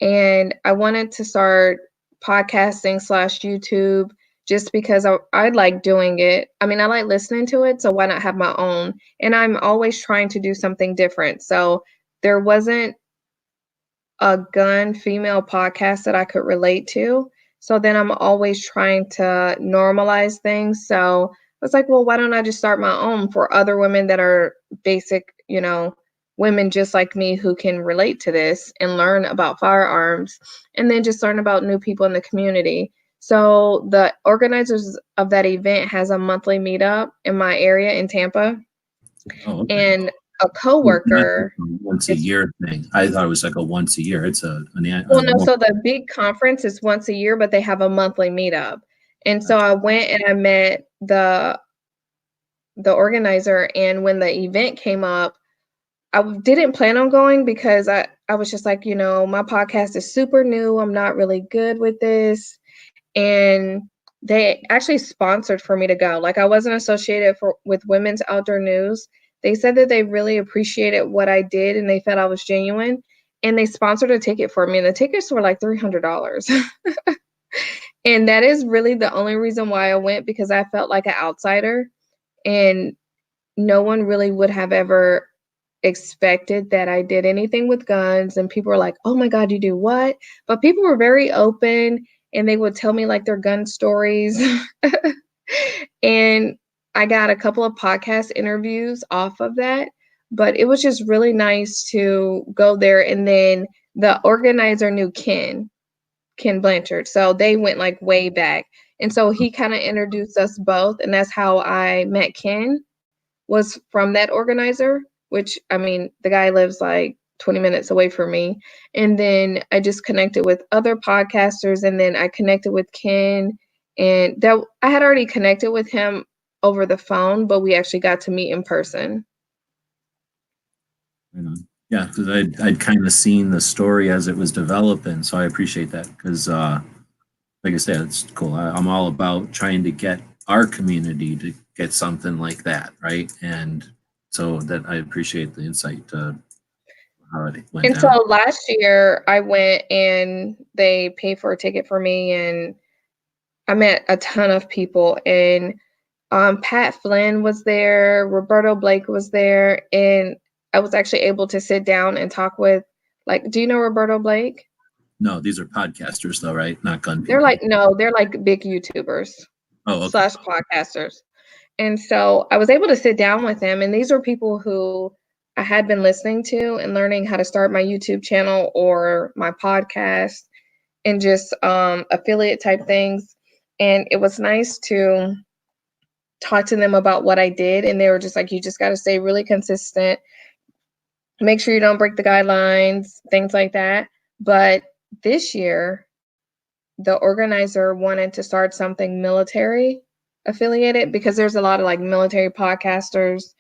and I wanted to start podcasting slash YouTube just because I like doing it. I mean, I like listening to it, so why not have my own? And I'm always trying to do something different. So there wasn't a gun female podcast that I could relate to. So then I'm always trying to normalize things. So I was like, well, why don't I just start my own for other women that are basic, women just like me who can relate to this and learn about firearms and then just learn about new people in the community. So the organizers of that event has a monthly meetup in my area in Tampa. Oh, okay. And a coworker once a year thing. I thought it was like a once a year. It's so the big conference is once a year, but they have a monthly meetup. And so I went and I met the organizer, and when the event came up, I didn't plan on going because I was just like, my podcast is super new. I'm not really good with this. And they actually sponsored for me to go. Like I wasn't associated with Women's Outdoor News. They said that they really appreciated what I did and they felt I was genuine. And they sponsored a ticket for me. And the tickets were like $300. And that is really the only reason why I went, because I felt like an outsider. And no one really would have ever expected that I did anything with guns. And people were like, oh my God, you do what? But people were very open and they would tell me like their gun stories. And I got a couple of podcast interviews off of that, but it was just really nice to go there. And then the organizer knew Ken Blanchard. So they went like way back. And so he kind of introduced us both. And that's how I met Ken, was from that organizer, which, I mean, the guy lives like 20 minutes away from me. And then I just connected with other podcasters, and then I connected with Ken, and that I had already connected with him over the phone, but we actually got to meet in person. Yeah, because I'd kind of seen the story as it was developing, so I appreciate that because, like I said, it's cool. I'm all about trying to get our community to get something like that, right? And so that I appreciate the insight to how it went And down. so last year I went and they paid for a ticket for me, and I met a ton of people. And Pat Flynn was there, Roberto Blake was there, and I was actually able to sit down and talk with, like, do you know Roberto Blake? No, these are podcasters though, right? Not gun people. They're like big YouTubers okay. slash podcasters. And so I was able to sit down with them, and these are people who I had been listening to and learning how to start my YouTube channel or my podcast and just affiliate type things. And it was nice to talk to them about what I did. And they were just like, you just got to stay really consistent. Make sure you don't break the guidelines, things like that. But this year, the organizer wanted to start something military affiliated, because there's a lot of like military podcasters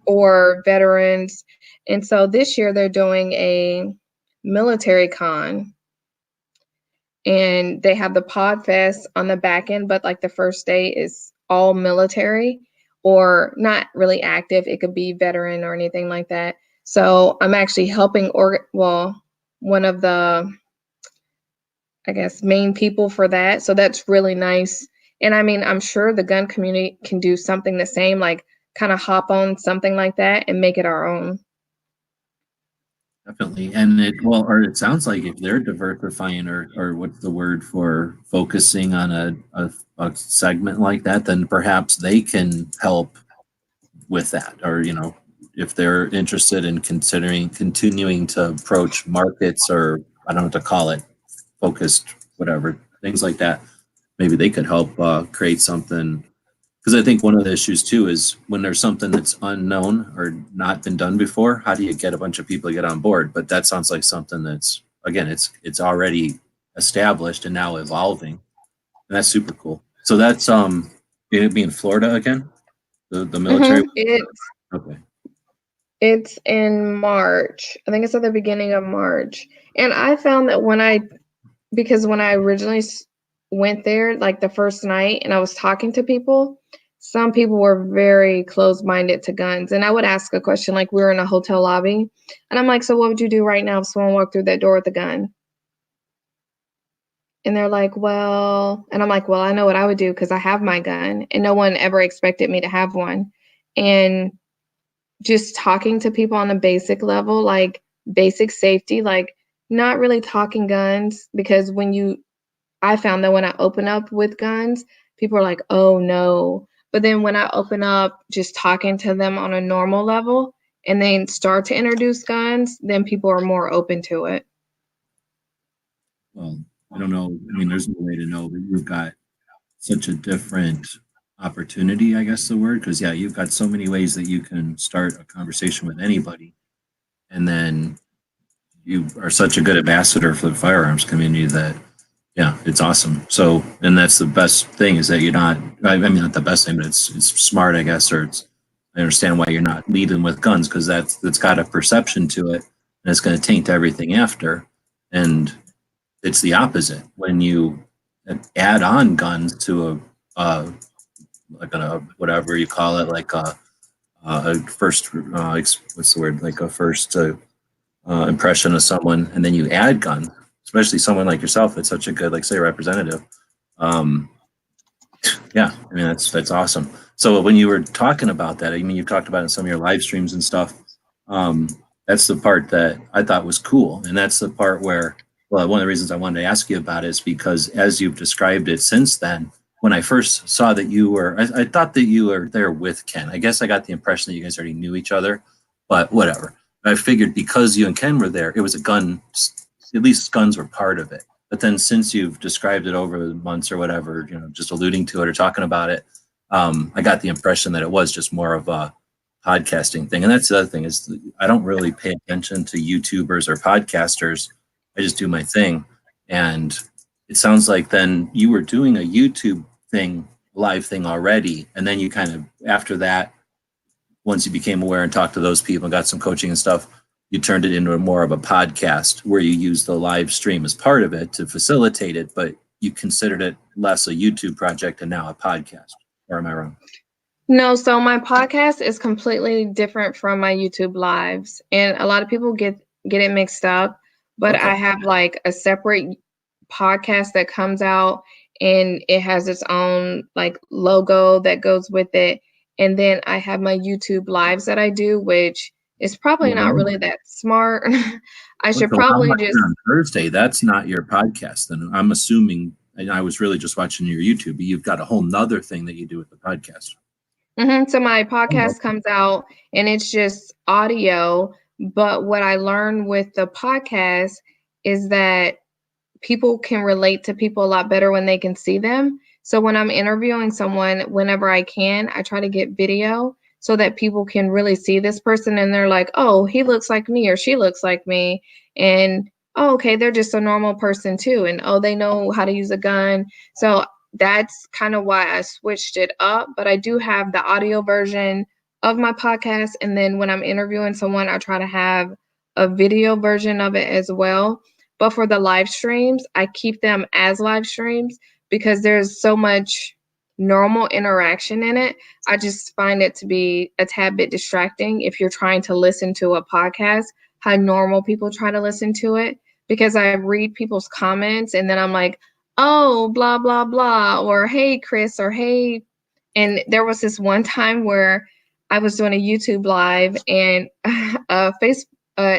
or veterans. And so this year they're doing a military con, and they have the pod fest on the back end, but like the first day is all military or not really active. It could be veteran or anything like that. So I'm actually helping one of the, I guess, main people for that. So that's really nice. And I mean, I'm sure the gun community can do something the same, like kind of hop on something like that and make it our own. Definitely. And it sounds like if they're diversifying or what's the word for focusing on a segment like that, then perhaps they can help with that. Or, if they're interested in continuing to approach markets, or I don't know what to call it, focused, whatever, things like that, maybe they could help create something. Because I think one of the issues too is when there's something that's unknown or not been done before, how do you get a bunch of people to get on board? But that sounds like something that's, again, it's already established and now evolving. That's super cool. So that's it'd be in Florida again, the military. Okay. It's in March. I think it's at the beginning of March. And I found that because when I originally went there, like the first night, and I was talking to people, some people were very closed-minded to guns. And I would ask a question, like we were in a hotel lobby, and I'm like, so what would you do right now if someone walked through that door with a gun? And they're like, well, and I'm like, well, I know what I would do because I have my gun, and no one ever expected me to have one. And just talking to people on a basic level, like basic safety, like not really talking guns, because I found that when I open up with guns, people are like, oh no. But then when I open up just talking to them on a normal level and then start to introduce guns, then people are more open to it. Well, I don't know. I mean, there's no way to know, but you've got such a different opportunity, I guess the word, because yeah, you've got so many ways that you can start a conversation with anybody. And then you are such a good ambassador for the firearms community that yeah, it's awesome. So, and that's the best thing is that you're not, I mean, not the best thing, but it's smart, I guess, or I understand why you're not leading with guns because that's got a perception to it and it's going to taint everything after. And it's the opposite when you add on guns to like a whatever you call it, like a first what's the word, like a first impression of someone, and then you add guns, especially someone like yourself that's such a good, like say, representative. Um, yeah, I mean that's awesome. So when you were talking about that, I mean you've talked about it in some of your live streams and stuff. Um, that's the part that I thought was cool, and that's the part where, well, one of the reasons I wanted to ask you about it is because as you've described it since then, when I first saw that you were, I thought that you were there with Ken. I guess I got the impression that you guys already knew each other, but whatever. I figured because you and Ken were there, it was a gun, at least guns were part of it. But then since you've described it over the months or whatever, you know, just alluding to it or talking about it, I got the impression that it was just more of a podcasting thing. And that's the other thing is I don't really pay attention to YouTubers or podcasters. I just do my thing. And it sounds like then you were doing a YouTube thing, live thing already. And then you kind of, after that, once you became aware and talked to those people and got some coaching and stuff, you turned it into more of a podcast where you use the live stream as part of it to facilitate it, but you considered it less a YouTube project and now a podcast. Or am I wrong? No, so my podcast is completely different from my YouTube lives, and a lot of people get it mixed up, but Okay. I have like a separate podcast that comes out and it has its own like logo that goes with it. And then I have my YouTube lives that I do, which is probably not really that smart. I should So when I'm probably watching just on Thursday, that's not your podcast. Then I'm assuming, and I was really just watching your YouTube, but you've got a whole nother thing that you do with the podcast. So my podcast comes out and it's just audio. But what I learned with the podcast is that people can relate to people a lot better when they can see them. So when I'm interviewing someone, whenever I can, I try to get video so that people can really see this person and they're like, oh, he looks like me or she looks like me. And oh, okay, they're just a normal person too. And oh, they know how to use a gun. So that's kind of why I switched it up. But I do have the audio version of my podcast. And then when I'm interviewing someone, I try to have a video version of it as well. But for the live streams, I keep them as live streams because there's so much normal interaction in it. I just find it to be a tad bit distracting if you're trying to listen to a podcast, how normal people try to listen to it, because I read people's comments and then I'm like, oh, blah, blah, blah, or hey, Chris, or hey. And there was this one time where I was doing a YouTube live and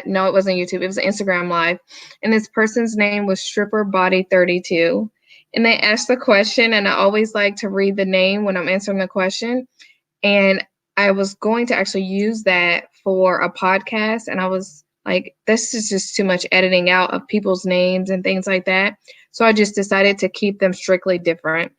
no, it wasn't YouTube. It was Instagram live. And this person's name was Stripper Body 32. And they asked the question, and I always like to read the name when I'm answering the question. And I was going to actually use that for a podcast. And I was like, this is just too much editing out of people's names and things like that. So I just decided to keep them strictly different.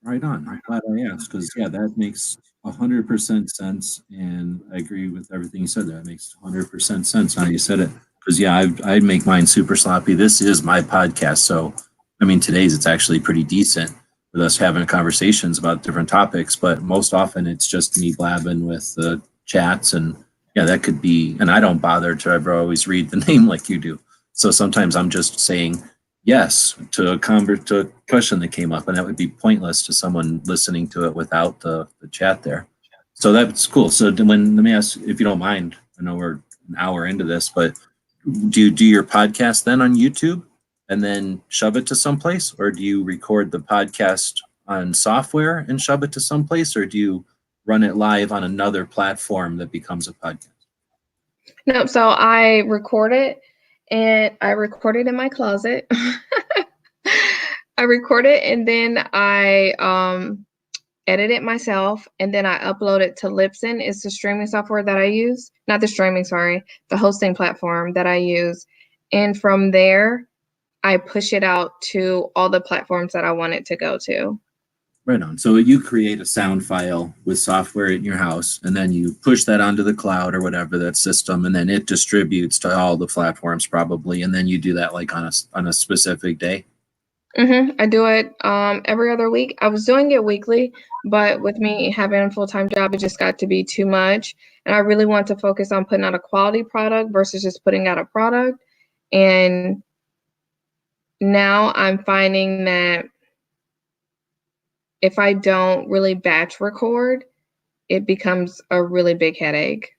Right on. I'm glad I asked because yeah, that makes 100% sense, and I agree with everything you said. That makes 100% sense how you said it. Because yeah, I'd make mine super sloppy. This is my podcast, so I mean, today's it's actually pretty decent with us having conversations about different topics, but most often it's just me blabbing with the chats. And yeah, that could be, and I don't bother to ever always read the name like you do. So sometimes I'm just saying yes to a question that came up, and that would be pointless to someone listening to it without the chat there. So that's cool. So let me ask, if you don't mind, I know we're an hour into this, but do you do your podcast then on YouTube and then shove it to someplace, or do you record the podcast on software and shove it to someplace, or do you run it live on another platform that becomes a podcast? No, so I record it, and I record it in my closet. I record it, and then I edit it myself, and then I upload it to Libsyn. It's the streaming software that I use. Not the streaming, sorry, the hosting platform that I use. And from there, I push it out to all the platforms that I want it to go to. Right on. So you create a sound file with software in your house, and then you push that onto the cloud or whatever, that system, and then it distributes to all the platforms probably. And then you do that like on a specific day. I do it every other week. I was doing it weekly, but with me having a full-time job, it just got to be too much. And I really want to focus on putting out a quality product versus just putting out a product. And now I'm finding that if I don't really batch record, it becomes a really big headache.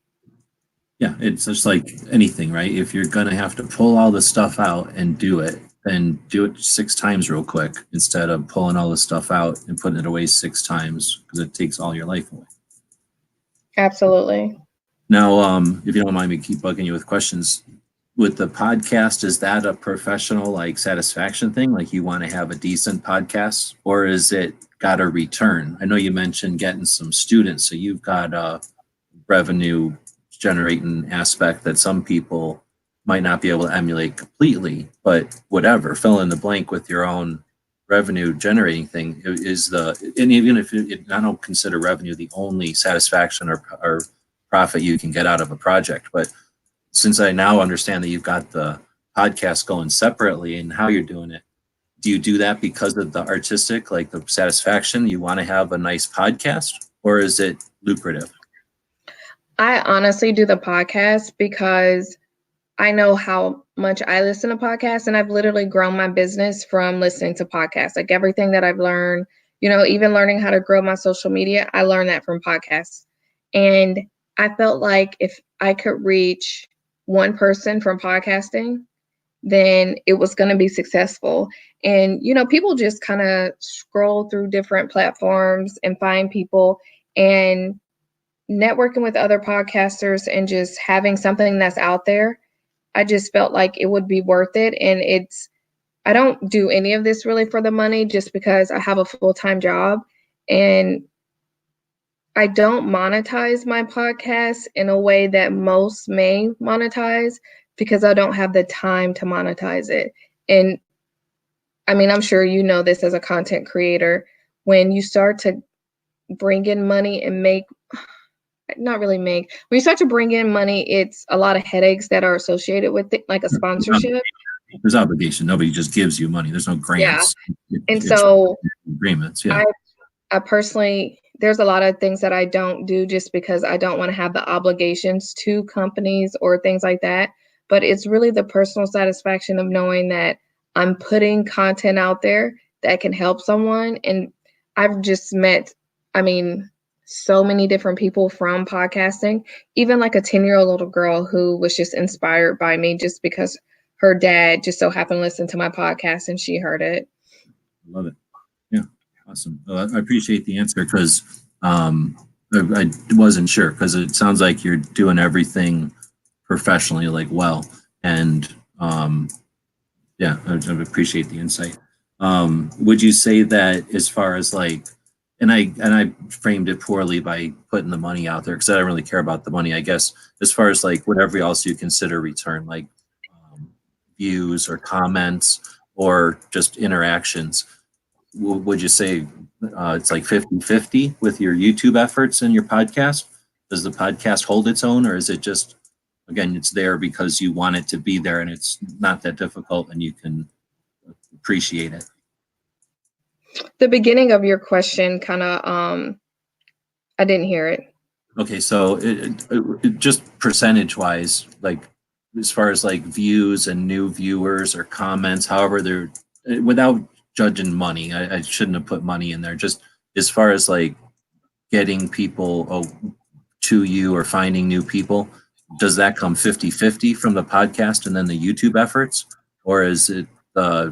Yeah, it's just like anything, right? If you're going to have to pull all the stuff out and do it, then do it 6 times real quick instead of pulling all the stuff out and putting it away 6 times, because it takes all your life away. Absolutely. Now, if you don't mind me keep bugging you with questions, with the podcast, is that a professional like satisfaction thing? Like you want to have a decent podcast, or is it got a return? I know you mentioned getting some students, so you've got a revenue generating aspect that some people might not be able to emulate completely, but whatever, fill in the blank with your own revenue generating thing is and even if I don't consider revenue the only satisfaction or profit you can get out of a project, but since I now understand that you've got the podcast going separately and how you're doing it, do you do that because of the artistic, like the satisfaction, you want to have a nice podcast, or is it lucrative? I honestly do the podcast because I know how much I listen to podcasts, and I've literally grown my business from listening to podcasts. Like everything that I've learned, even learning how to grow my social media, I learned that from podcasts. And I felt like if I could reach one person from podcasting, then it was going to be successful. And, people just kind of scroll through different platforms and find people, and networking with other podcasters and just having something that's out there, I just felt like it would be worth it. And I don't do any of this really for the money, just because I have a full-time job, and I don't monetize my podcast in a way that most may monetize, because I don't have the time to monetize it. And I mean, I'm sure you know this as a content creator, when you start to bring in money and when you start to bring in money, it's a lot of headaches that are associated with it, like a sponsorship. There's obligation. Nobody just gives you money. There's no grants. Yeah. And so agreements. Yeah. I personally, there's a lot of things that I don't do just because I don't want to have the obligations to companies or things like that. But it's really the personal satisfaction of knowing that I'm putting content out there that can help someone. And I've just met, so many different people from podcasting, even like a 10-year-old little girl who was just inspired by me just because her dad just so happened to listen to my podcast and she heard it. Love it. Yeah. Awesome. I appreciate the answer, because I wasn't sure, because it sounds like you're doing everything professionally, like well, and yeah, I appreciate the insight. Would you say that as far as like, and I framed it poorly by putting the money out there, because I don't really care about the money, I guess, as far as like whatever else you consider return, like views or comments or just interactions, would you say it's like 50-50 with your YouTube efforts and your podcast? Does the podcast hold its own, or is it just, again, it's there because you want it to be there and it's not that difficult and you can appreciate it? The beginning of your question kind of, I didn't hear it. Okay, so just percentage wise, like as far as like views and new viewers or comments, however they're, without judging money, I shouldn't have put money in there. Just as far as like getting people to you or finding new people, does that come 50-50 from the podcast and then the YouTube efforts? Or is it a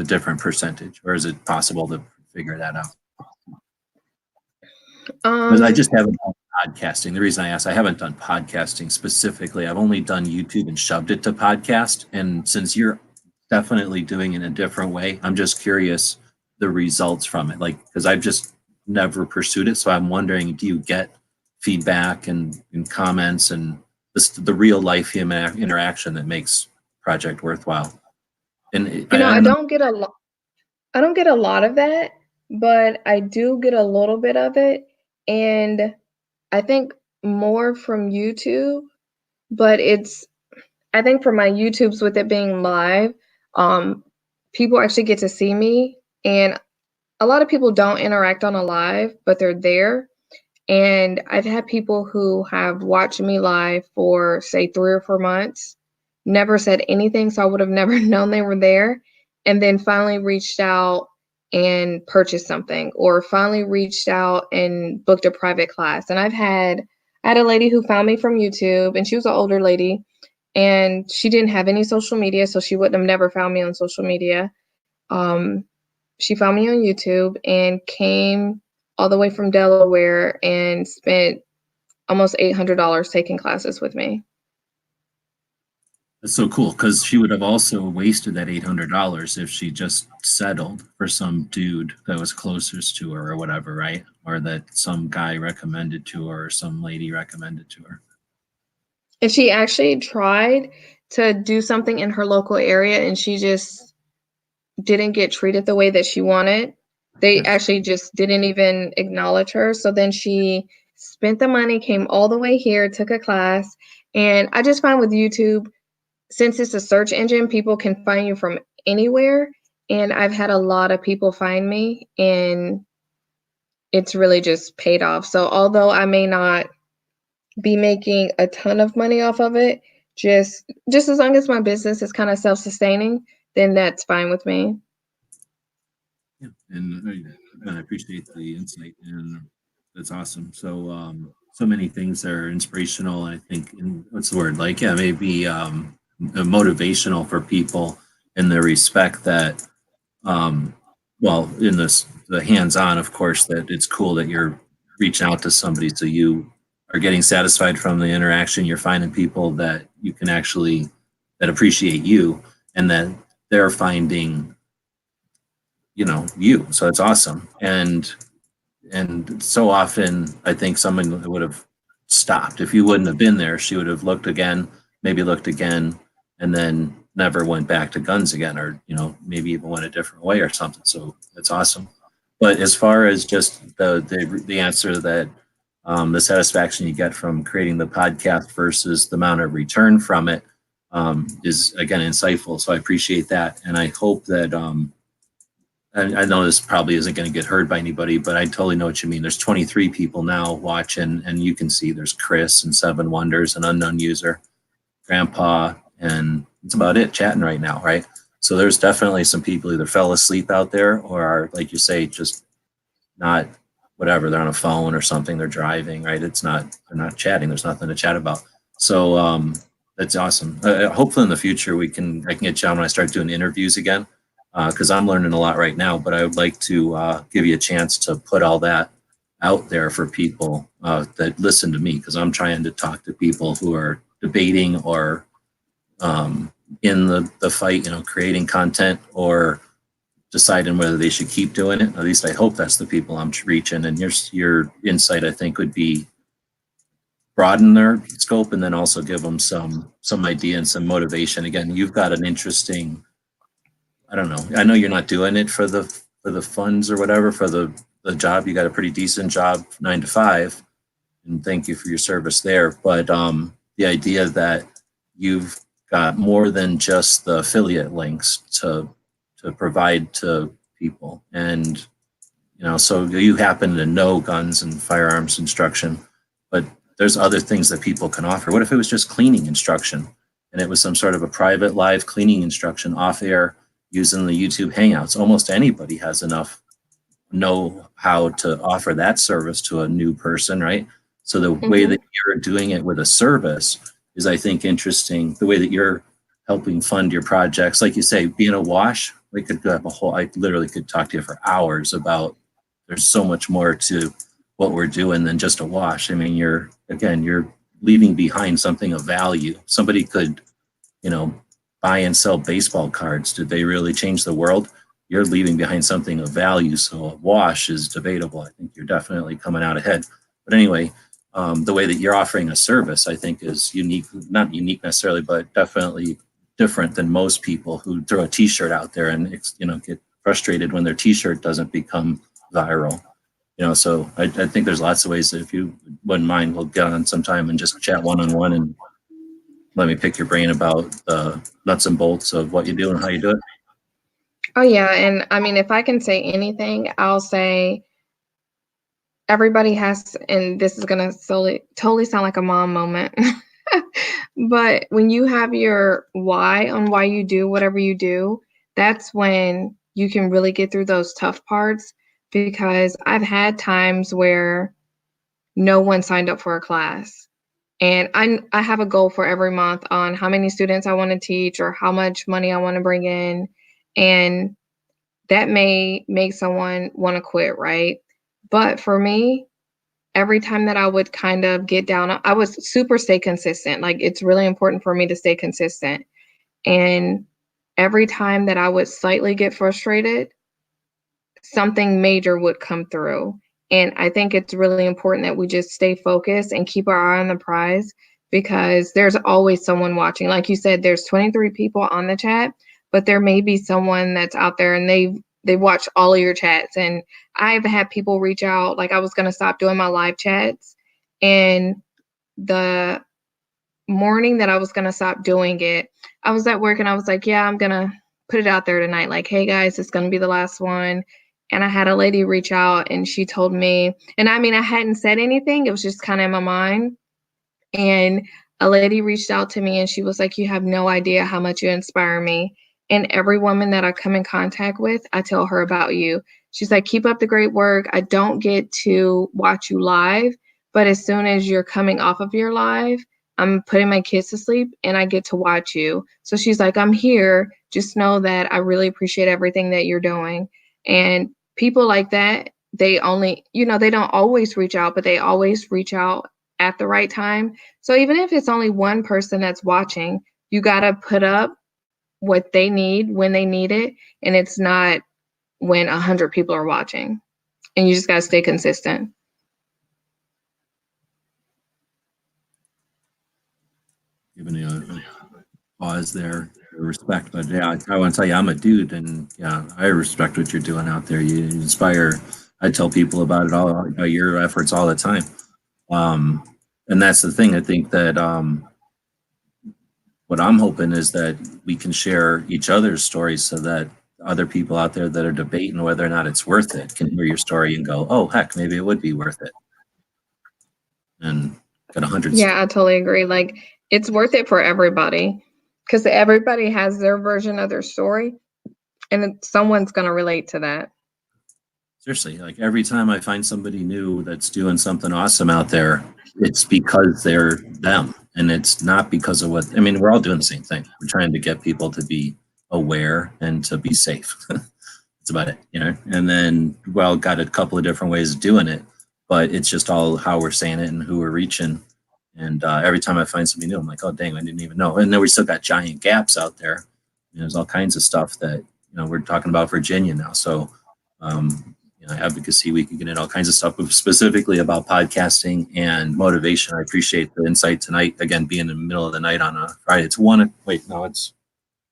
different percentage? Or is it possible to figure that out? Because I just haven't done podcasting. The reason I asked, I haven't done podcasting specifically. I've only done YouTube and shoved it to podcast. And since you're definitely doing it in a different way, I'm just curious the results from it. Like, because I've just never pursued it. So I'm wondering, do you get feedback and comments and the real life human interaction that makes project worthwhile? And I don't get a lot. I don't get a lot of that, but I do get a little bit of it. And I think more from YouTube, but I think for my YouTubes with it being live, people actually get to see me. And a lot of people don't interact on a live, but they're there. And I've had people who have watched me live for, say, 3 or 4 months, never said anything, so I would have never known they were there, and then finally reached out and purchased something, or finally reached out and booked a private class. And I had a lady who found me from YouTube, and she was an older lady, and she didn't have any social media, so she wouldn't have never found me on social media. She found me on YouTube and came all the way from Delaware and spent almost $800 taking classes with me. That's so cool, because she would have also wasted that $800 if she just settled for some dude that was closest to her or whatever, right? Or that some guy recommended to her or some lady recommended to her. And she actually tried to do something in her local area, and she just didn't get treated the way that she wanted. They actually just didn't even acknowledge her. So then she spent the money, came all the way here, took a class. And I just find with YouTube, since it's a search engine, people can find you from anywhere. And I've had a lot of people find me, and it's really just paid off. So although I may not be making a ton of money off of it, just as long as my business is kind of self-sustaining, then that's fine with me. Yeah, and I appreciate the insight, and that's awesome. So, so many things that are inspirational. I think, what's the word? Like, yeah, maybe motivational for people in the respect that, well, in the hands-on, of course, that it's cool that you're reaching out to somebody, so you are getting satisfied from the interaction. You're finding people that you can actually that appreciate you, and that they're finding you. So it's awesome. And so often I think someone would have stopped if you wouldn't have been there. She would have looked again, maybe looked again, and then never went back to guns again, or maybe even went a different way or something. So it's awesome. But as far as just the answer that the satisfaction you get from creating the podcast versus the amount of return from it is, again, insightful. So I appreciate that, and I hope that I know this probably isn't going to get heard by anybody, but I totally know what you mean. There's 23 people now watching, and you can see there's Chris and Seven Wonders, an unknown user, Grandpa, and that's about it chatting right now, right? So there's definitely some people either fell asleep out there or are, like you say, just not whatever. They're on a phone or something. They're driving, right? They're not chatting. There's nothing to chat about. So that's awesome. Hopefully in the future I can get you on when I start doing interviews again. Because I'm learning a lot right now, but I would like to give you a chance to put all that out there for people that listen to me, because I'm trying to talk to people who are debating or in the fight, creating content or deciding whether they should keep doing it. At least I hope that's the people I'm reaching. And your insight, I think, would be broaden their scope and then also give them some idea and some motivation. Again, you've got an interesting, I don't know. I know you're not doing it for the funds or whatever, for the job. You got a pretty decent job, 9 to 5, and thank you for your service there. But the idea that you've got more than just the affiliate links to provide to people. And, so you happen to know guns and firearms instruction, but there's other things that people can offer. What if it was just cleaning instruction and it was some sort of a private live cleaning instruction off air using the YouTube Hangouts? Almost anybody has enough know how to offer that service to a new person, right? So the way that you're doing it with a service is, I think, interesting. The way that you're helping fund your projects, like you say, being a wash, we could have I literally could talk to you for hours about, there's so much more to what we're doing than just a wash. I mean, you're leaving behind something of value. Somebody could, buy and sell baseball cards. Did they really change the world? You're leaving behind something of value. So a wash is debatable. I think you're definitely coming out ahead. But anyway, the way that you're offering a service, I think, is unique, not unique necessarily, but definitely different than most people who throw a t-shirt out there and, get frustrated when their t-shirt doesn't become viral. So I think there's lots of ways that, if you wouldn't mind, we'll get on sometime and just chat one-on-one and let me pick your brain about the nuts and bolts of what you do and how you do it. Oh, yeah. And I mean, if I can say anything, I'll say everybody has, and this is going to totally sound like a mom moment, but when you have your why on why you do whatever you do, that's when you can really get through those tough parts. Because I've had times where no one signed up for a class. And I have a goal for every month on how many students I want to teach or how much money I want to bring in. And that may make someone want to quit, right? But for me, every time that I would kind of get down, I would super stay consistent. Like, it's really important for me to stay consistent. And every time that I would slightly get frustrated, something major would come through. And I think it's really important that we just stay focused and keep our eye on the prize, because there's always someone watching. Like you said, there's 23 people on the chat, but there may be someone that's out there and they watch all of your chats. And I've had people reach out, like I was going to stop doing my live chats. And the morning that I was going to stop doing it, I was at work and I was like, yeah, I'm going to put it out there tonight. Like, hey guys, it's going to be the last one. And I had a lady reach out and she told me, and I mean, I hadn't said anything. It was just kind of in my mind. And a lady reached out to me and she was like, you have no idea how much you inspire me. And every woman that I come in contact with, I tell her about you. She's like, keep up the great work. I don't get to watch you live, but as soon as you're coming off of your live, I'm putting my kids to sleep and I get to watch you. So she's like, I'm here. Just know that I really appreciate everything that you're doing. And people like that, they only, they don't always reach out, but they always reach out at the right time. So even if it's only one person that's watching, you got to put up what they need when they need it. And it's not when 100 people are watching. And you just got to stay consistent. Giving a pause there, respect, but yeah, I want to tell you, I'm a dude, and yeah, I respect what you're doing out there. You inspire. I tell people about it all, about your efforts all the time, and that's the thing. I think that what I'm hoping is that we can share each other's stories, so that other people out there that are debating whether or not it's worth it can hear your story and go, "Oh, heck, maybe it would be worth it." And got 100. Yeah, I totally agree. Like, it's worth it for everybody, because everybody has their version of their story, and someone's going to relate to that. Seriously, like every time I find somebody new that's doing something awesome out there, it's because they're them. And it's not because of what, I mean, we're all doing the same thing. We're trying to get people to be aware and to be safe. That's about it, And then, got a couple of different ways of doing it, but it's just all how we're saying it and who we're reaching. And every time I find something new, I'm like, oh, dang, I didn't even know. And then we still got giant gaps out there. There's all kinds of stuff that, we're talking about Virginia now. So, advocacy, we can get into all kinds of stuff, but specifically about podcasting and motivation. I appreciate the insight tonight. Again, being in the middle of the night on a Friday. It's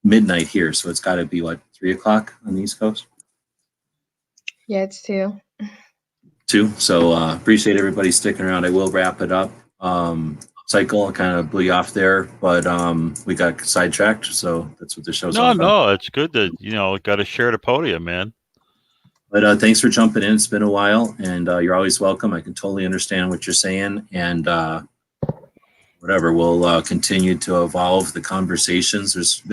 midnight here. So it's got to be 3 o'clock on the East Coast? Yeah, it's 2. 2. So appreciate everybody sticking around. I will wrap it up. Cycle kind of blew you off there, but we got sidetracked. So that's what the show's all about. No, it's good that, got to share the podium, man. But thanks for jumping in. It's been a while, and you're always welcome. I can totally understand what you're saying, and whatever. We'll continue to evolve the conversations.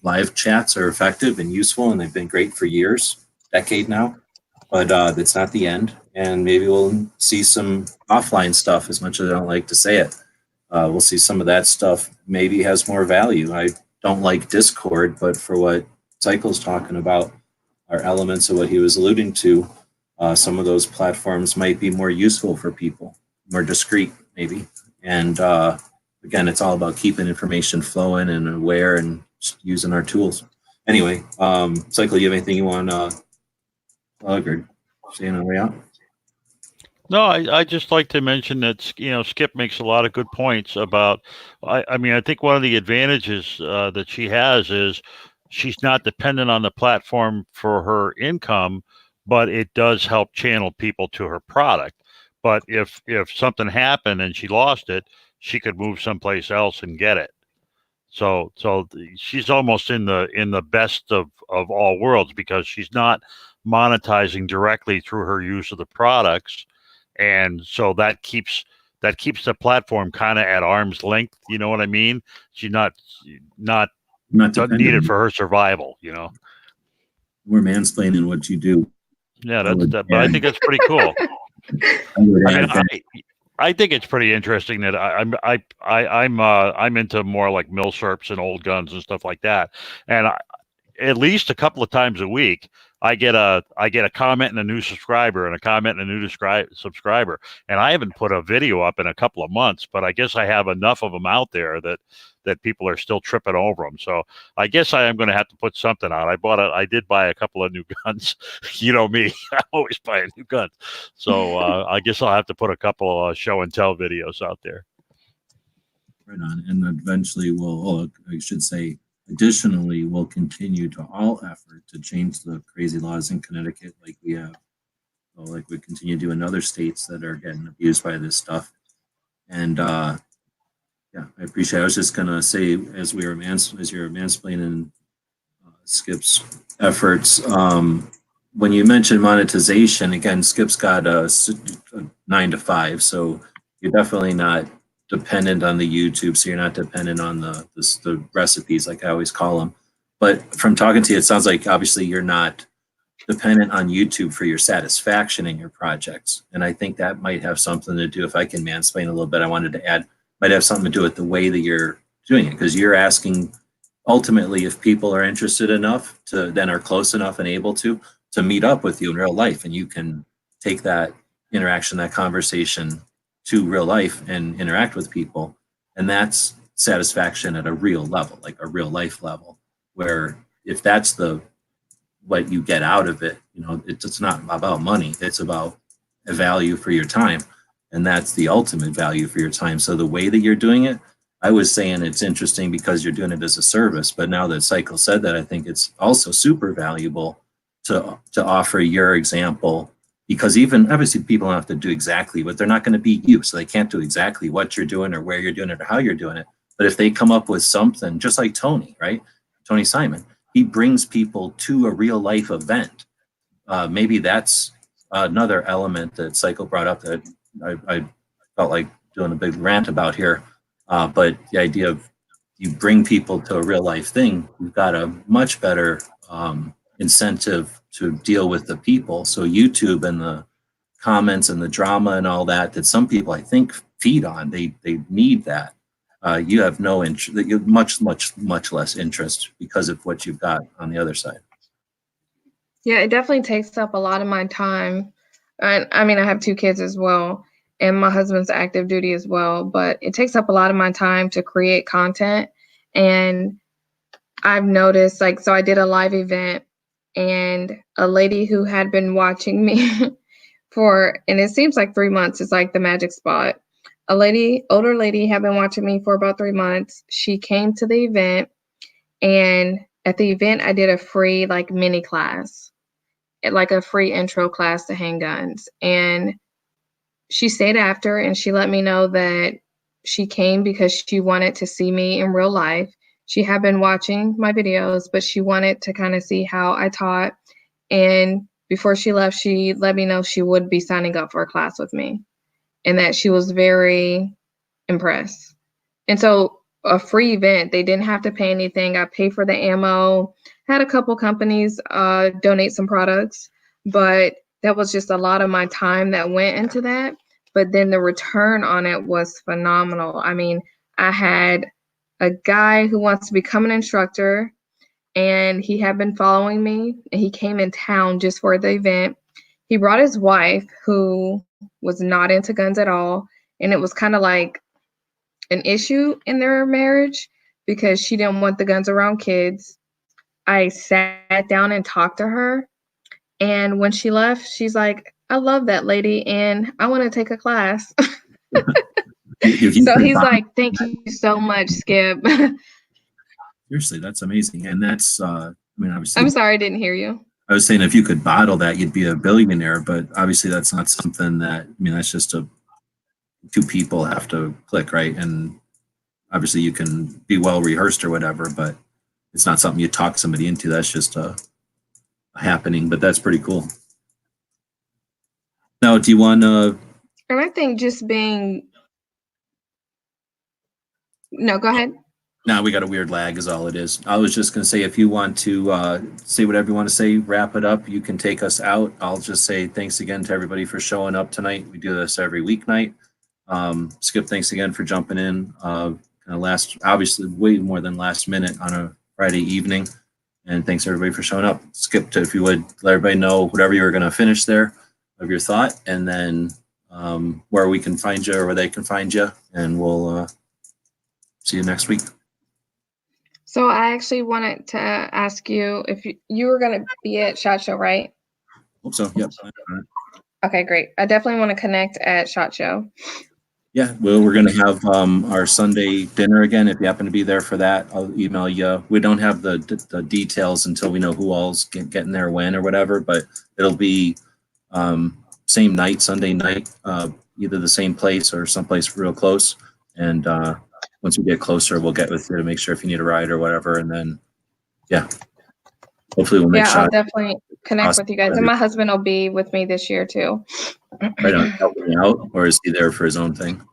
Live chats are effective and useful, and they've been great for years, decade now. But that's not the end, and maybe we'll see some offline stuff. As much as I don't like to say it, we'll see some of that stuff. Maybe has more value. I don't like Discord, but for what Cycle's talking about, are elements of what he was alluding to. Some of those platforms might be more useful for people, more discreet, maybe. And again, it's all about keeping information flowing and aware and using our tools. Anyway, Cycle, you have anything you want to plug or say on the way out? No, I just like to mention that, Skip makes a lot of good points about, I mean, I think one of the advantages that she has is she's not dependent on the platform for her income, but it does help channel people to her product. But if something happened and she lost it, she could move someplace else and get it. So she's almost in the best of all worlds, because she's not monetizing directly through her use of the products, and so that keeps the platform kind of at arm's length. You know what I mean? She's not doesn't need it for her survival. We're mansplaining what you do. Yeah, but I think that's pretty cool. I think it's pretty interesting that I'm into more like milsurps and old guns and stuff like that, and at least a couple of times a week, I get a comment and a new subscriber, and a comment and a new subscriber. And I haven't put a video up in a couple of months, but I guess I have enough of them out there that people are still tripping over them. So I guess I am going to have to put something out. I did buy a couple of new guns. You know me, I'm always buying new guns. So I guess I'll have to put a couple of show and tell videos out there. Right on. And eventually additionally, we'll continue to all effort to change the crazy laws in Connecticut like we have. So like we continue to do in other states that are getting abused by this stuff. And I appreciate it. I was just going to say, as you're mansplaining Skip's efforts, when you mentioned monetization, again, Skip's got a 9 to 5, so you're definitely not dependent on the YouTube, so you're not dependent on the recipes, like I always call them. But from talking to you, it sounds like obviously you're not dependent on YouTube for your satisfaction in your projects. And I think that might have something to do, if I can mansplain a little bit, I wanted to add, might have something to do with the way that you're doing it, because you're asking ultimately if people are interested enough to then are close enough and able to meet up with you in real life, and you can take that interaction, that conversation to real life and interact with people. And that's satisfaction at a real level, like a real life level, where if that's what you get out of it, it's not about money, it's about a value for your time. And that's the ultimate value for your time. So the way that you're doing it, I was saying it's interesting because you're doing it as a service, but now that Cycle said that, I think it's also super valuable to offer your example, because even obviously people don't have to do exactly, but they're not going to be you, so they can't do exactly what you're doing or where you're doing it or how you're doing it. But if they come up with something, just like Tony, right? Tony Simon, he brings people to a real life event. Maybe that's another element that Cycle brought up that I felt like doing a big rant about here. But the idea of you bring people to a real life thing, you've got a much better incentive to deal with the people. So YouTube and the comments and the drama and all that some people I think feed on, they need that. You have no interest, you have much less interest because of what you've got on the other side. Yeah, it definitely takes up a lot of my time. I mean, I have 2 kids as well, and my husband's active duty as well, but it takes up a lot of my time to create content. And I've noticed, so I did a live event, and a lady who had been watching me and it seems like 3 months is like the magic spot. Older lady had been watching me for about 3 months. She came to the event, and at the event, I did a free mini class, like a free intro class to handguns. And she stayed after, and she let me know that she came because she wanted to see me in real life. She had been watching my videos, but she wanted to kind of see how I taught. And before she left, she let me know she would be signing up for a class with me and that she was very impressed. And so a free event, they didn't have to pay anything. I paid for the ammo, had a couple companies donate some products, but that was just a lot of my time that went into that. But then the return on it was phenomenal. I mean, I had a guy who wants to become an instructor, and he had been following me, and he came in town just for the event. He brought his wife, who was not into guns at all, and it was kind of like an issue in their marriage because she didn't want the guns around kids. I sat down and talked to her, and when she left, she's like, I love that lady, and I want to take a class. So he's like, thank you so much, Skip. Seriously, that's amazing. And that's, I mean, obviously, I'm sorry, I didn't hear you. I was saying if you could bottle that, you'd be a billionaire, but obviously that's not something that, I mean, that's just two people have to click, right? And obviously you can be well rehearsed or whatever, but it's not something you talk somebody into. That's just a happening, but that's pretty cool. Now, do you want to? And I think just being, no, go ahead. No, we got a weird lag is all it is. I was just going to say, if you want to say whatever you want to say, wrap it up, you can take us out. I'll just say thanks again to everybody for showing up tonight. We do this every weeknight. Skip, thanks again for jumping in. Obviously way more than last minute on a Friday evening. And thanks everybody for showing up. Skip, if you would let everybody know whatever you were going to finish there of your thought, and then where we can find you or where they can find you, and we'll see you next week. So I actually wanted to ask you if you were going to be at SHOT Show, right? Hope so. Yep. Okay, great. I definitely want to connect at SHOT Show. Yeah, well, we're going to have our Sunday dinner again. If you happen to be there for that, I'll email you. We don't have the details until we know who all's getting there when or whatever, but it'll be same night, Sunday night, either the same place or someplace real close. And once we get closer, we'll get with you to make sure if you need a ride or whatever. And then, yeah, hopefully we'll make I'll definitely connect with you guys. And my husband will be with me this year too. Right on, helping out, or is he there for his own thing?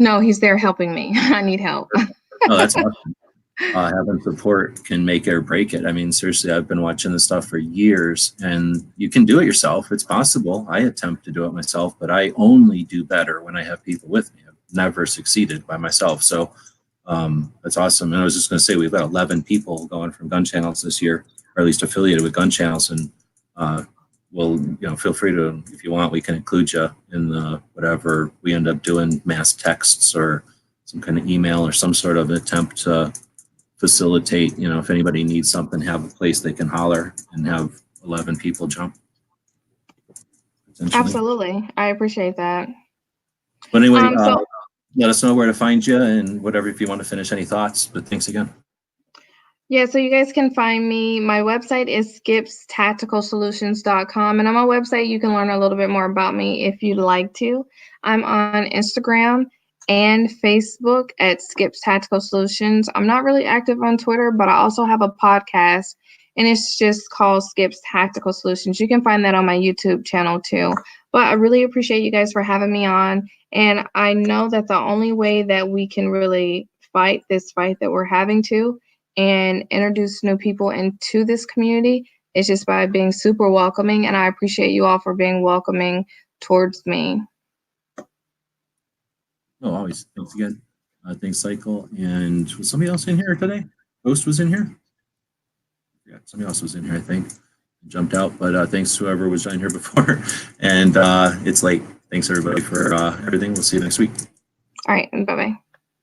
No, he's there helping me. I need help. Oh, that's awesome. Having support can make it or break it. I mean, seriously, I've been watching this stuff for years, and you can do it yourself. It's possible. I attempt to do it myself, but I only do better when I have people with me. I've never succeeded by myself. So that's awesome. And I was just going to say, we've got 11 people going from gun channels this year, or at least affiliated with gun channels. And we'll, feel free to, if you want, we can include you in whatever we end up doing, mass texts or some kind of email or some sort of attempt to facilitate, if anybody needs something, have a place they can holler and have 11 people jump. Absolutely. I appreciate that. But anyway, let us know where to find you and whatever, if you want to finish any thoughts, but thanks again. Yeah, so you guys can find me. My website is skipstacticalsolutions.com. And on my website, you can learn a little bit more about me if you'd like to. I'm on Instagram and Facebook at Skips Tactical Solutions. I'm not really active on Twitter, but I also have a podcast, and it's just called Skips Tactical Solutions. You can find that on my YouTube channel too. But I really appreciate you guys for having me on. And I know that the only way that we can really fight this fight that we're having to and introduce new people into this community is just by being super welcoming. And I appreciate you all for being welcoming towards me. Oh, always. Thanks again. Thanks, Cycle. And was somebody else in here today? Ghost was in here? Yeah, somebody else was in here, I think. Jumped out, but thanks to whoever was in here before. And it's late. Thanks, everybody, for everything. We'll see you next week. All right, and bye-bye.